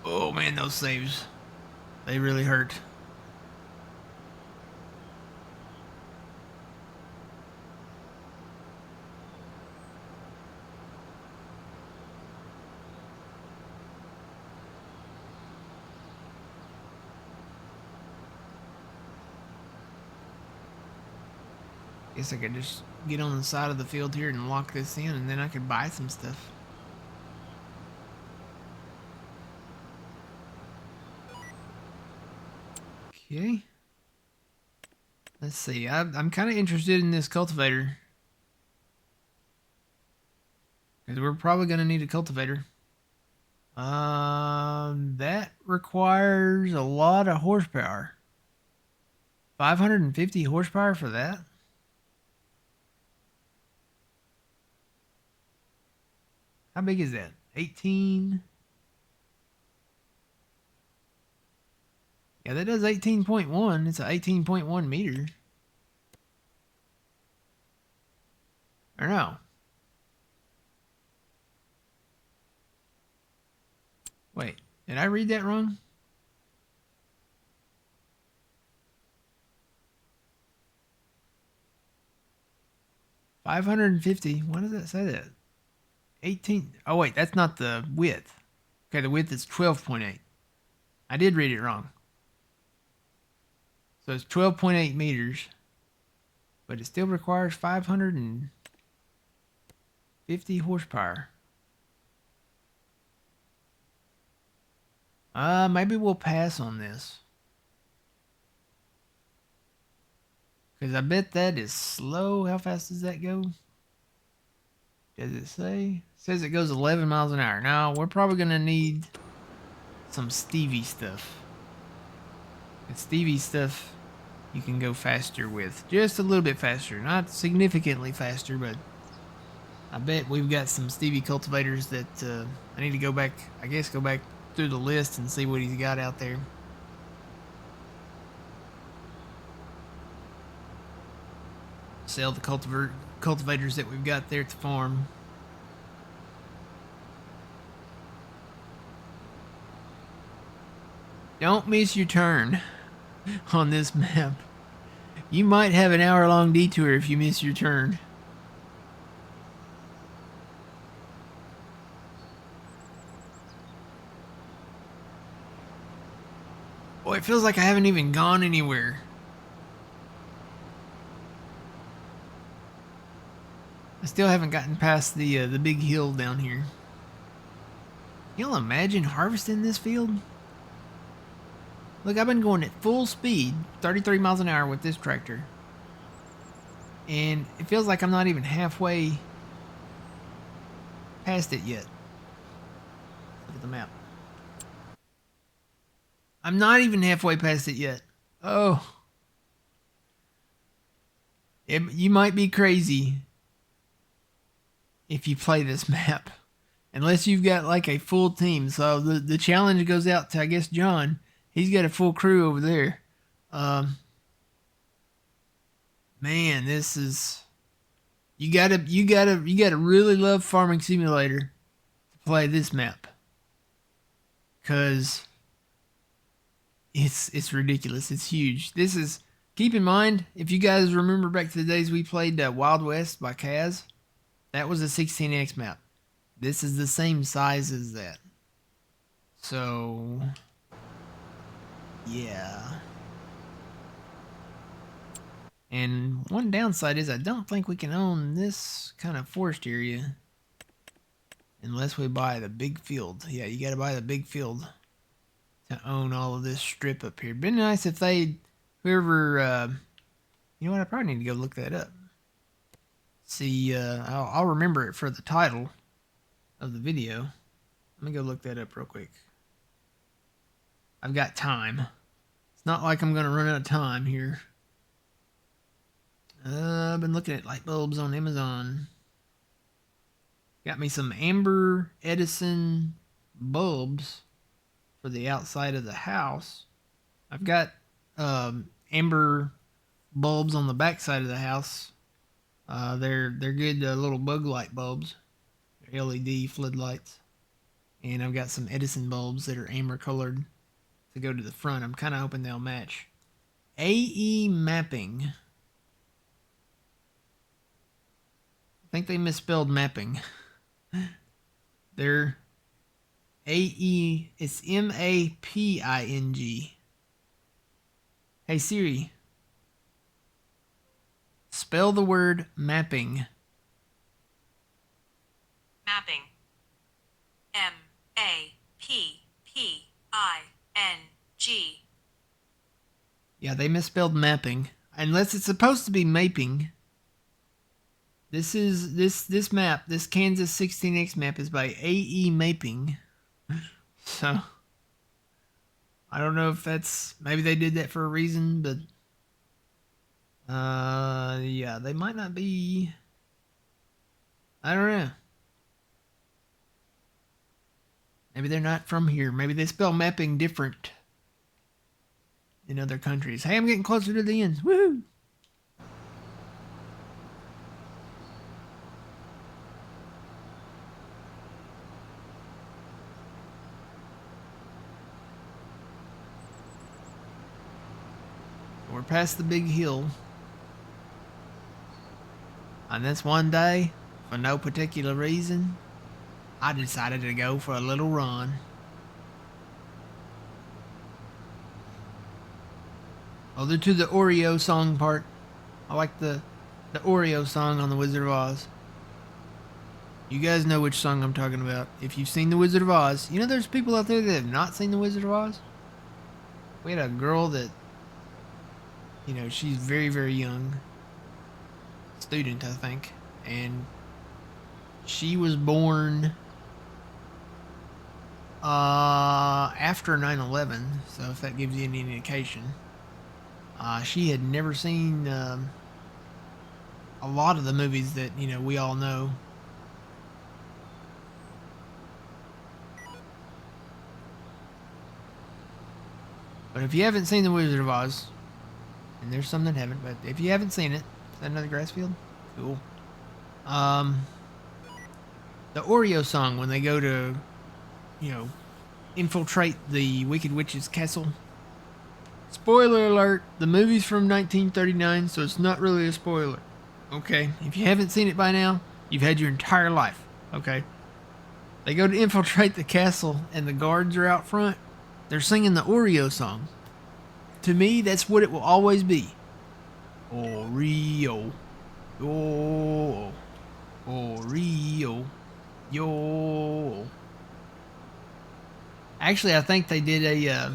Oh man, those saves. They really hurt. Guess I could just get on the side of the field here and lock this in, and then I could buy some stuff. Okay. Let's see. I'm kind of interested in this cultivator. Because we're probably going to need a cultivator. That requires a lot of horsepower. 550 horsepower for that? How big is that? 18? Yeah, that does 18.1. It's an 18.1 meter. Or no. Wait, did I read that wrong? 550. Why does that say that? 18. Oh, wait, that's not the width. Okay, the width is 12.8. I did read it wrong. So it's 12.8 meters, but it still requires 550 horsepower. Maybe we'll pass on this. Because I bet that is slow. How fast does that go? Does it say? It says it goes 11 miles an hour. Now, we're probably going to need some Stevie stuff. And Stevie stuff you can go faster with. Just a little bit faster. Not significantly faster, but I bet we've got some Stevie cultivators that I need to go back, I guess go back through the list and see what he's got out there. Sell the cultivators that we've got there at the farm. Don't miss your turn on this map. You might have an hour-long detour if you miss your turn. Boy, it feels like I haven't even gone anywhere. I still haven't gotten past the big hill down here. Can you imagine harvesting this field? Look, I've been going at full speed, 33 miles an hour with this tractor. And it feels like I'm not even halfway past it yet. Look at the map. I'm not even halfway past it yet. Oh. You might be crazy if you play this map. Unless you've got like a full team. So the challenge goes out to, I guess, John. He's got a full crew over there. Man, this is... You gotta really love Farming Simulator to play this map. Cause it's ridiculous. It's huge. This is... Keep in mind, if you guys remember back to the days we played Wild West by Kaz, that was a 16x map. This is the same size as that. So, yeah. And one downside is I don't think we can own this kind of forest area unless we buy the big field. Yeah, you gotta buy the big field to own all of this strip up here. It'd been nice if they, whoever, you know what, I probably need to go look that up. See, I'll remember it for the title of the video. Let me go look that up real quick. I've got time. It's not like I'm gonna run out of time here. I've been looking at light bulbs on Amazon. Got me some Amber Edison bulbs for the outside of the house. I've got amber bulbs on the back side of the house. They're good little bug light bulbs. They're LED floodlights. And I've got some Edison bulbs that are amber colored to go to the front. I'm kind of hoping they'll match. AE mapping. I think they misspelled mapping. They're AE, it's MAPING. Hey Siri, spell the word mapping. Mapping. MAPPING. Yeah, they misspelled mapping. Unless it's supposed to be maping. This is this map, this Kansas 16X map is by AE Mapping. So I don't know if that's, maybe they did that for a reason, but yeah, they might not be, I don't know. Maybe they're not from here. Maybe they spell mapping different in other countries. Hey, I'm getting closer to the end. Woohoo! We're past the big hill. And this one day, for no particular reason, I decided to go for a little run. Other to the Oreo song part. I like the Oreo song on The Wizard of Oz. You guys know which song I'm talking about. If you've seen The Wizard of Oz, you know there's people out there that have not seen The Wizard of Oz? We had a girl that, she's very, very young. Student, I think. And she was born after 9/11, so if that gives you any indication. She had never seen a lot of the movies that, we all know. But if you haven't seen The Wizard of Oz, and there's some that haven't, but if you haven't seen it, is that another grass field? Cool. The Oreo song when they go to, infiltrate the Wicked Witch's castle. Spoiler alert, the movie's from 1939, so it's not really a spoiler. Okay, if you haven't seen it by now, you've had your entire life. Okay. They go to infiltrate the castle, and the guards are out front. They're singing the Oreo song. To me, that's what it will always be. Oreo. Yo. Oreo. Yo. Actually, I think they did a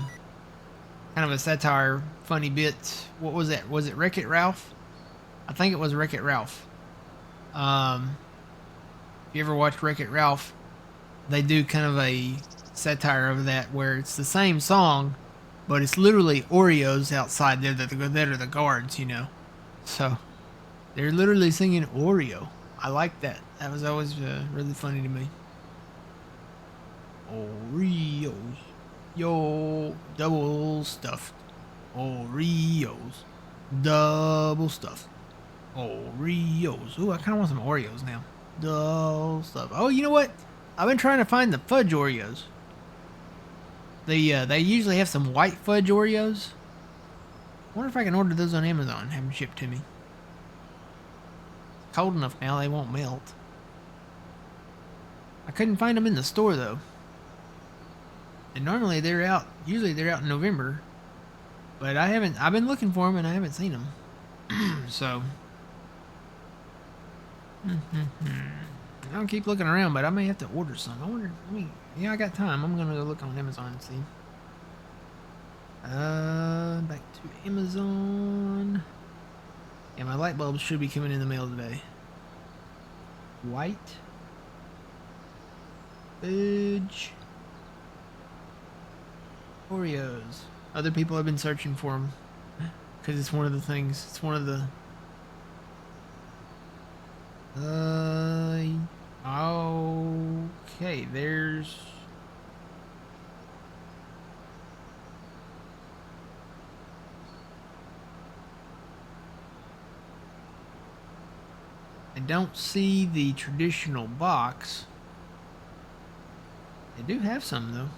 kind of a satire, funny bit. What was that? Was it Wreck-It Ralph? I think it was Wreck-It Ralph. If you ever watched Wreck-It Ralph, they do kind of a satire of that where it's the same song, but it's literally Oreos outside there that are the guards, So they're literally singing Oreo. I like that. That was always really funny to me. Oreos. Yo, double stuffed. Oreos. Double stuffed. Oreos. Ooh, I kind of want some Oreos now. Double stuffed. Oh, you know what? I've been trying to find the fudge Oreos. They usually have some white fudge Oreos. I wonder if I can order those on Amazon and have them shipped to me. It's cold enough now they won't melt. I couldn't find them in the store though. And normally usually they're out in November. But I've been looking for them and I haven't seen them. So. I don't keep looking around, but I may have to order some. I got time. I'm gonna go look on Amazon and see. Back to Amazon. Yeah, my light bulbs should be coming in the mail today. White. Fudge. Oreos. Other people have been searching for them. Because it's one of the things. It's one of the... Okay, there's... I don't see the traditional box. They do have some though.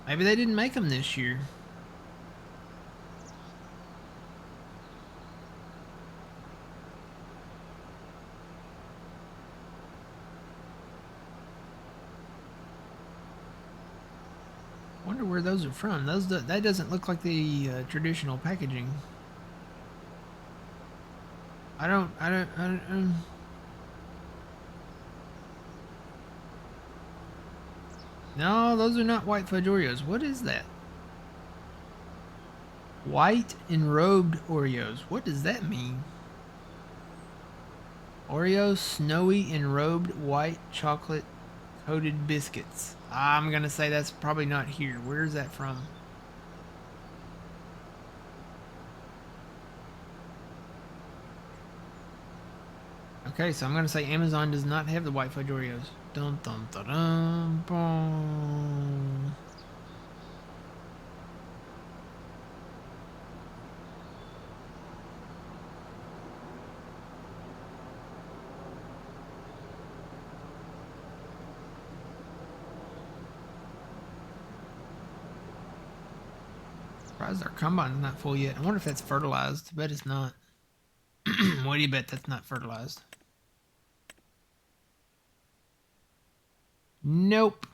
Maybe they didn't make them this year. Wonder where those are from. That doesn't look like the traditional packaging. I don't. No, those are not white fudge Oreos. What is that? White enrobed Oreos. What does that mean? Oreos snowy enrobed white chocolate coated biscuits. I'm gonna say that's probably not here. Where's that from? Okay, so I'm gonna say Amazon does not have the white fudge Oreos. Dun dun dun dun. Boom. Surprised our combine's not full yet. I wonder if that's fertilized. I bet it's not. What do you bet that's not fertilized? Nope.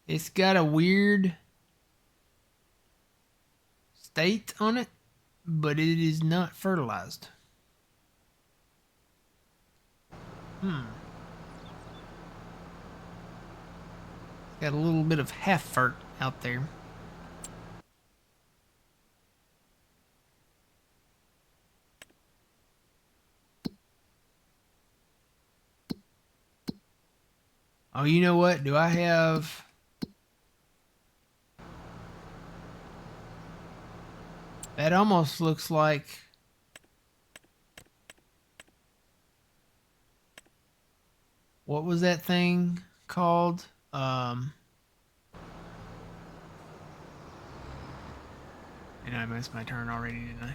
It's got a weird state on it, but it is not fertilized. Got a little bit of half fert out there. Oh, you know what? Do I have... That almost looks like... What was that thing called? And I missed my turn already, didn't I?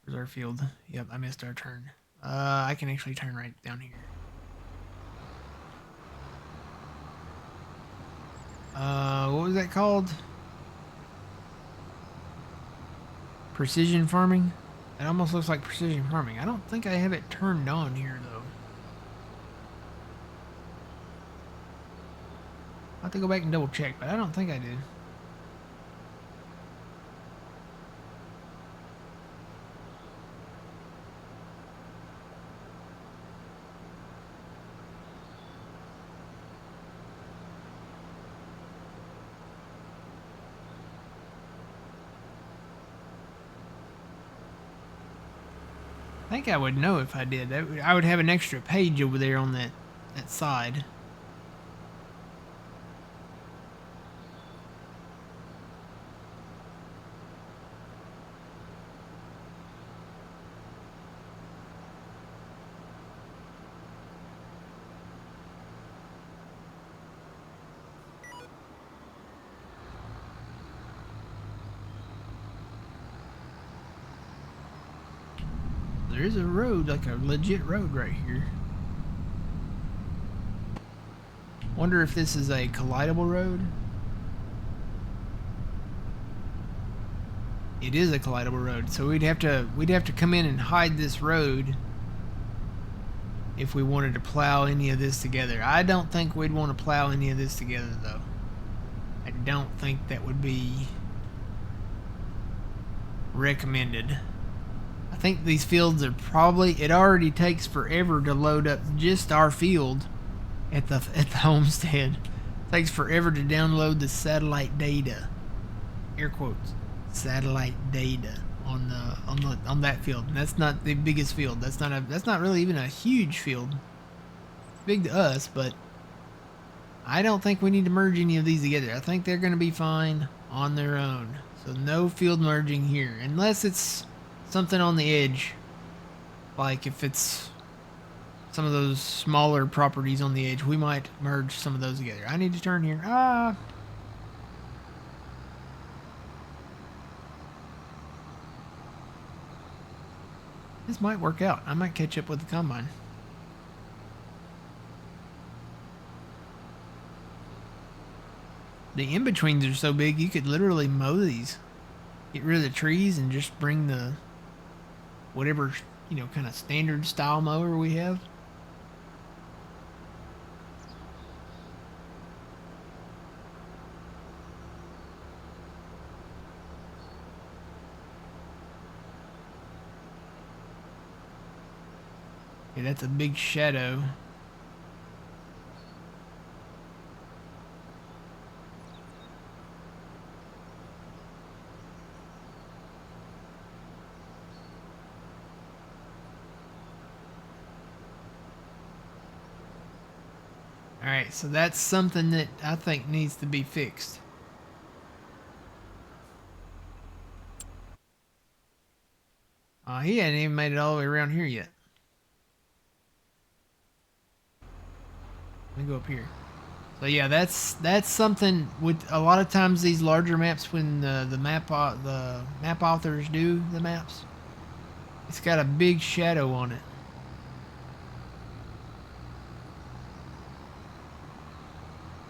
Where's our field? Yep, I missed our turn. I can actually turn right down here. What was that called? Precision farming? It almost looks like precision farming. I don't think I have it turned on here, though. I'll have to go back and double check, but I don't think I did. I think I would know if I did. I would have an extra page over there on that side. There is a road, like a legit road right here. Wonder if this is a collidable road? It is a collidable road, so we'd have to come in and hide this road if we wanted to plow any of this together. I don't think we'd want to plow any of this together, though. I don't think that would be recommended. I think these fields are probably... It already takes forever to load up just our field at the homestead. It takes forever to download the satellite data. Air quotes. Satellite data on that field. And that's not the biggest field. That's not really even a huge field. It's big to us, but I don't think we need to merge any of these together. I think they're going to be fine on their own. So no field merging here, unless it's something on the edge, like if it's some of those smaller properties on the edge, we might merge some of those together. I need to turn here. This might work out. I might catch up with the combine. The in-betweens are so big, you could literally mow these. Get rid of the trees and just bring the whatever, kind of standard style mower we have. Yeah, that's a big shadow. Alright, so that's something that I think needs to be fixed. He hadn't even made it all the way around here yet. Let me go up here. So yeah, that's something with a lot of times these larger maps, when the map authors do the maps, it's got a big shadow on it.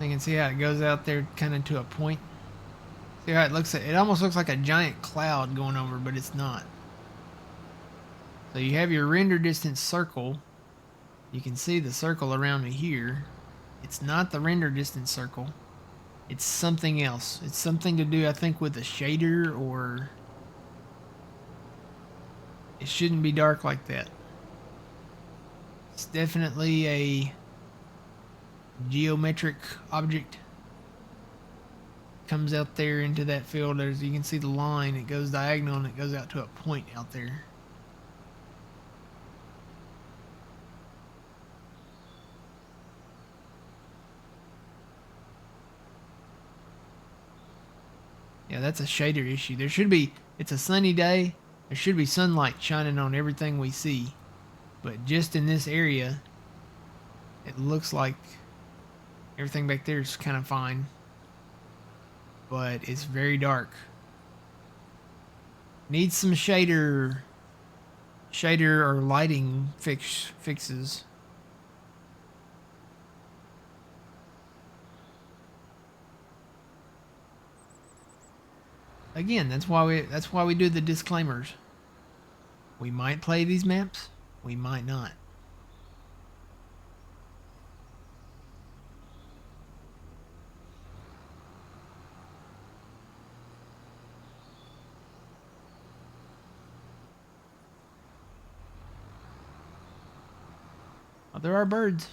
You can see how it goes out there kind of to a point. See how it looks? It almost looks like a giant cloud going over, but it's not. So you have your render distance circle. You can see the circle around me here. It's not the render distance circle. It's something else. It's something to do, I think, with a shader, or it shouldn't be dark like that. It's definitely a geometric object. Comes out there into that field. As you can see the line, it goes diagonal and it goes out to a point out there. Yeah, that's a shader issue. There should be, it's a sunny day, there should be sunlight shining on everything we see. But just in this area, it looks like everything back there is kind of fine. But it's very dark. Needs some shader or lighting fixes. Again, that's why we do the disclaimers. We might play these maps, we might not. Oh, there are birds.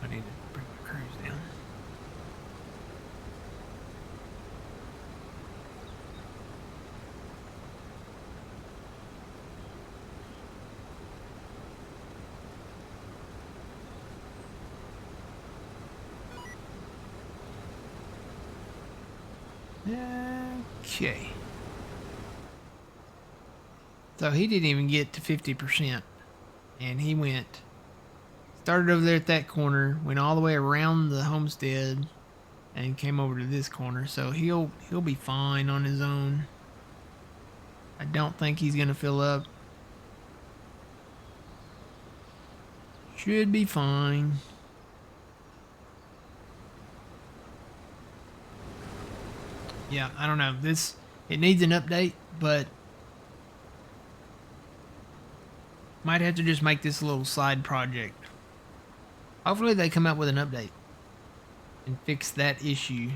I need to bring my cruise down. Okay. So he didn't even get to 50%. And he started over there at that corner, went all the way around the homestead, and came over to this corner. So he'll be fine on his own. I don't think he's gonna fill up. Should be fine. Yeah, I don't know. It needs an update, but might have to just make this a little side project. Hopefully they come out with an update and fix that issue.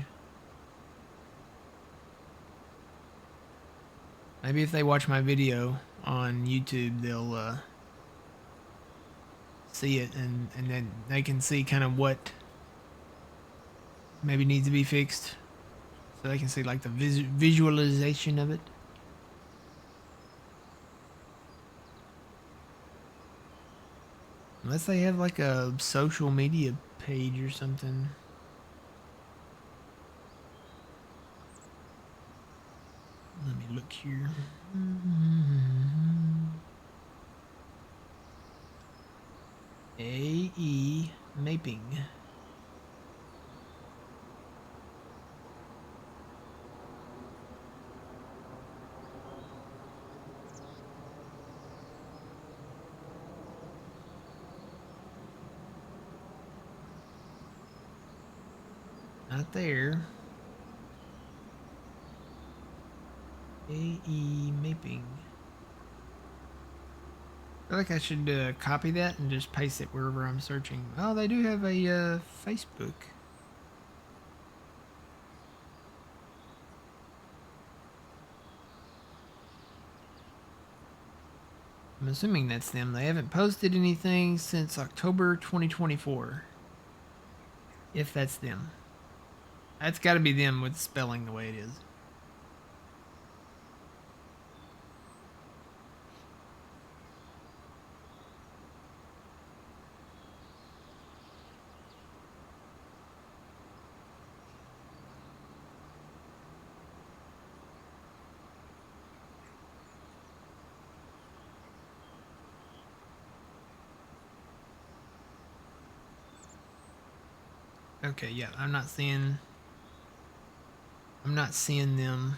Maybe if they watch my video on YouTube, they'll see it, and then they can see kind of what maybe needs to be fixed, so they can see like the visualization of it. Unless they have like a social media page or something. Let me look here. AE Mapping. Not there. AE Mapping. I feel like I should copy that and just paste it wherever I'm searching. Oh, they do have a Facebook. I'm assuming that's them. They haven't posted anything since October 2024. If that's them. That's got to be them with spelling the way it is. Okay, yeah, I'm not seeing them.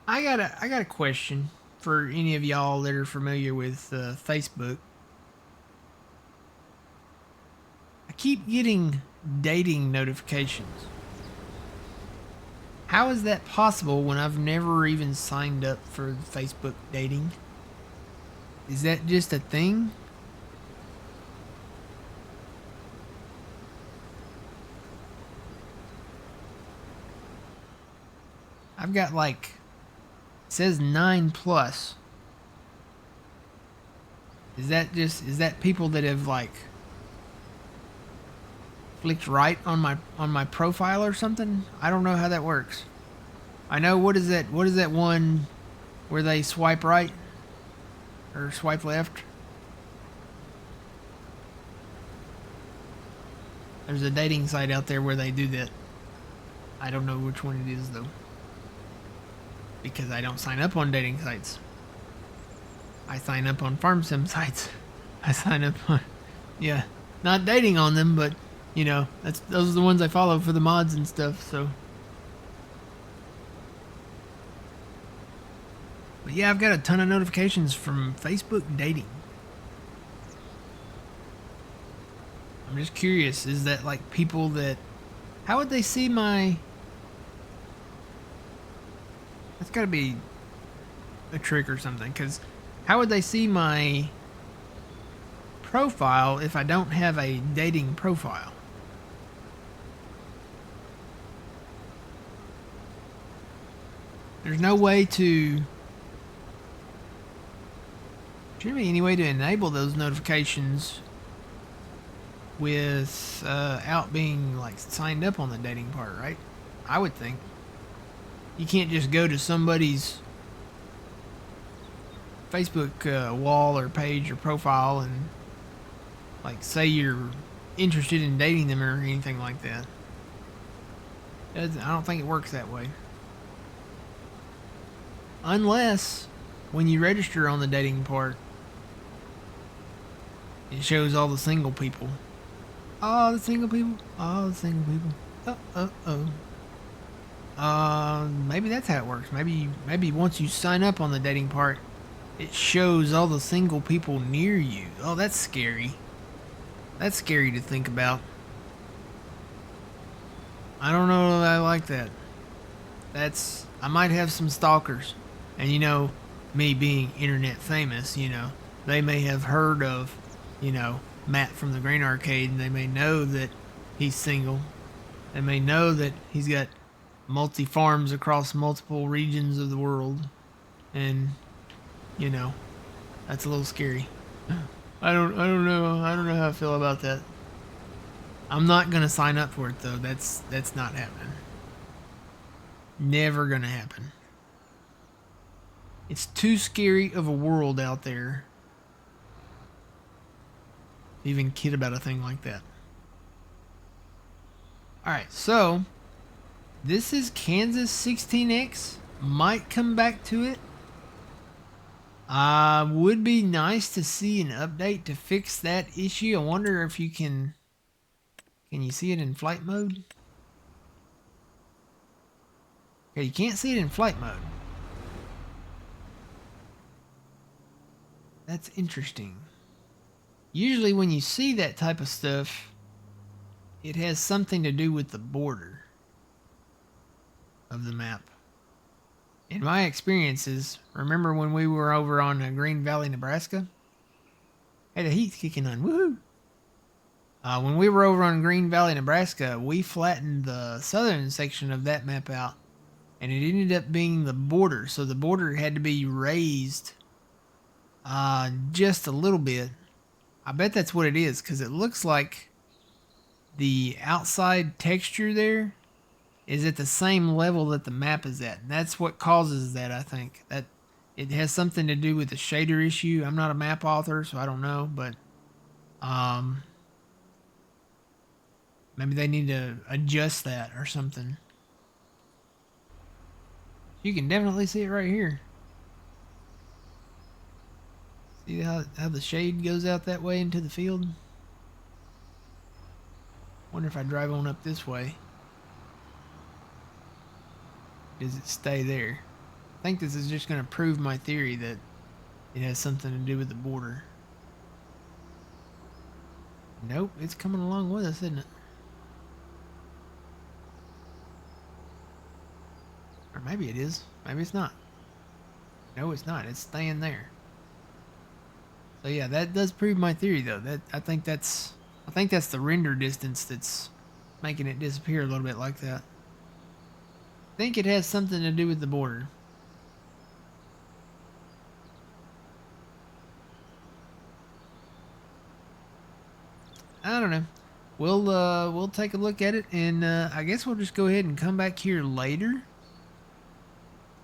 I got a question for any of y'all that are familiar with Facebook. I keep getting dating notifications. How is that possible when I've never even signed up for Facebook dating? Is that just a thing? I've got like, it says 9 plus. Is that people that have like flicked right on my profile or something? I don't know how that works. I know what is that one where they swipe right or swipe left? There's a dating site out there where they do that. I don't know which one it is though. Because I don't sign up on dating sites. I sign up on farm sim sites. I sign up on, yeah, not dating on them, but you know, those are the ones I follow for the mods and stuff. So, but yeah, I've got a ton of notifications from Facebook dating. I'm just curious, is that like people that, how would they see my? That's got to be a trick or something, because how would they see my profile if I don't have a dating profile? There's no way to. Should be any way to enable those notifications without being like signed up on the dating part, right? I would think. You can't just go to somebody's Facebook wall or page or profile and like say you're interested in dating them or anything like that. I don't think it works that way. Unless when you register on the dating part, it shows all the single people. Oh, the single people. Oh, the single people. Maybe that's how it works. Maybe once you sign up on the dating part, it shows all the single people near you. Oh, that's scary. That's scary to think about. I don't know that I like that. I might have some stalkers. And you know, me being internet famous, you know, they may have heard of, you know, Matt from the Grain Arcade, and they may know that he's single. They may know that he's got multi farms across multiple regions of the world. And, you know, that's a little scary. I don't know. I don't know how I feel about that. I'm not gonna sign up for it though. That's not happening. Never gonna happen. It's too scary of a world out there to even kid about a thing like that. Alright, so this is Kansas 16X. Might come back to it. Would be nice to see an update to fix that issue. I wonder if you can you see it in flight mode? Okay, you can't see it in flight mode. That's interesting. Usually when you see that type of stuff, it has something to do with the border of the map. In my experiences, remember when we were over on Green Valley, Nebraska? Hey, the heat's kicking on. Woohoo! When we were over on Green Valley, Nebraska, we flattened the southern section of that map out, and it ended up being the border. So the border had to be raised just a little bit. I bet that's what it is, because it looks like the outside texture there is at the same level that the map is at. And that's what causes that, I think. That it has something to do with the shader issue. I'm not a map author, so I don't know, but maybe they need to adjust that or something. You can definitely see it right here. See how the shade goes out that way into the field? Wonder if I drive on up this way. Does it stay there? I think this is just going to prove my theory that it has something to do with the border. Nope, it's coming along with us, isn't it? Or maybe it is. Maybe it's not. No, it's not. It's staying there. So yeah, that does prove my theory, though. I think that's the render distance that's making it disappear a little bit like that. I think it has something to do with the border. I don't know. We'll take a look at it, and I guess we'll just go ahead and come back here later,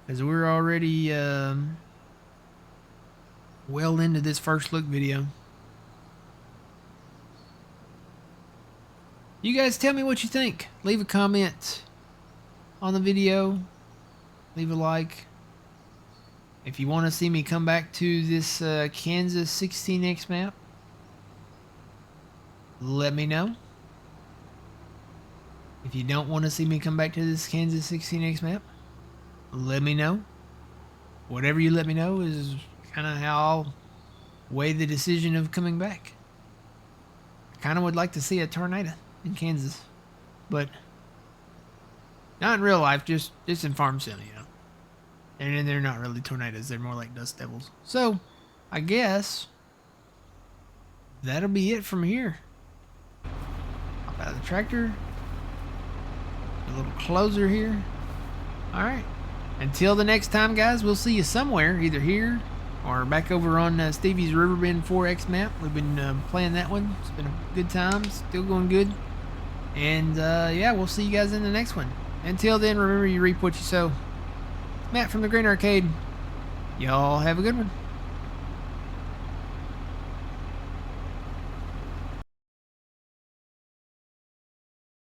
as we're already well into this first look video. You guys tell me what you think. Leave a comment on the video. Leave a like. If you want to see me come back to this Kansas 16X map, let me know. If you don't want to see me come back to this Kansas 16X map, let me know. Whatever you let me know is kind of how I'll weigh the decision of coming back. I kind of would like to see a tornado in Kansas, but not in real life, just in Farm Sim, you know. And they're not really tornadoes, they're more like dust devils. So, I guess that'll be it from here. Hop out of the tractor. A little closer here. Alright. Until the next time, guys, we'll see you somewhere, either here or back over on Stevie's Riverbend 4X map. We've been playing that one. It's been a good time. Still going good. And, yeah, we'll see you guys in the next one. Until then, remember, you reap what you sow. Matt from the Green Arcade. Y'all have a good one.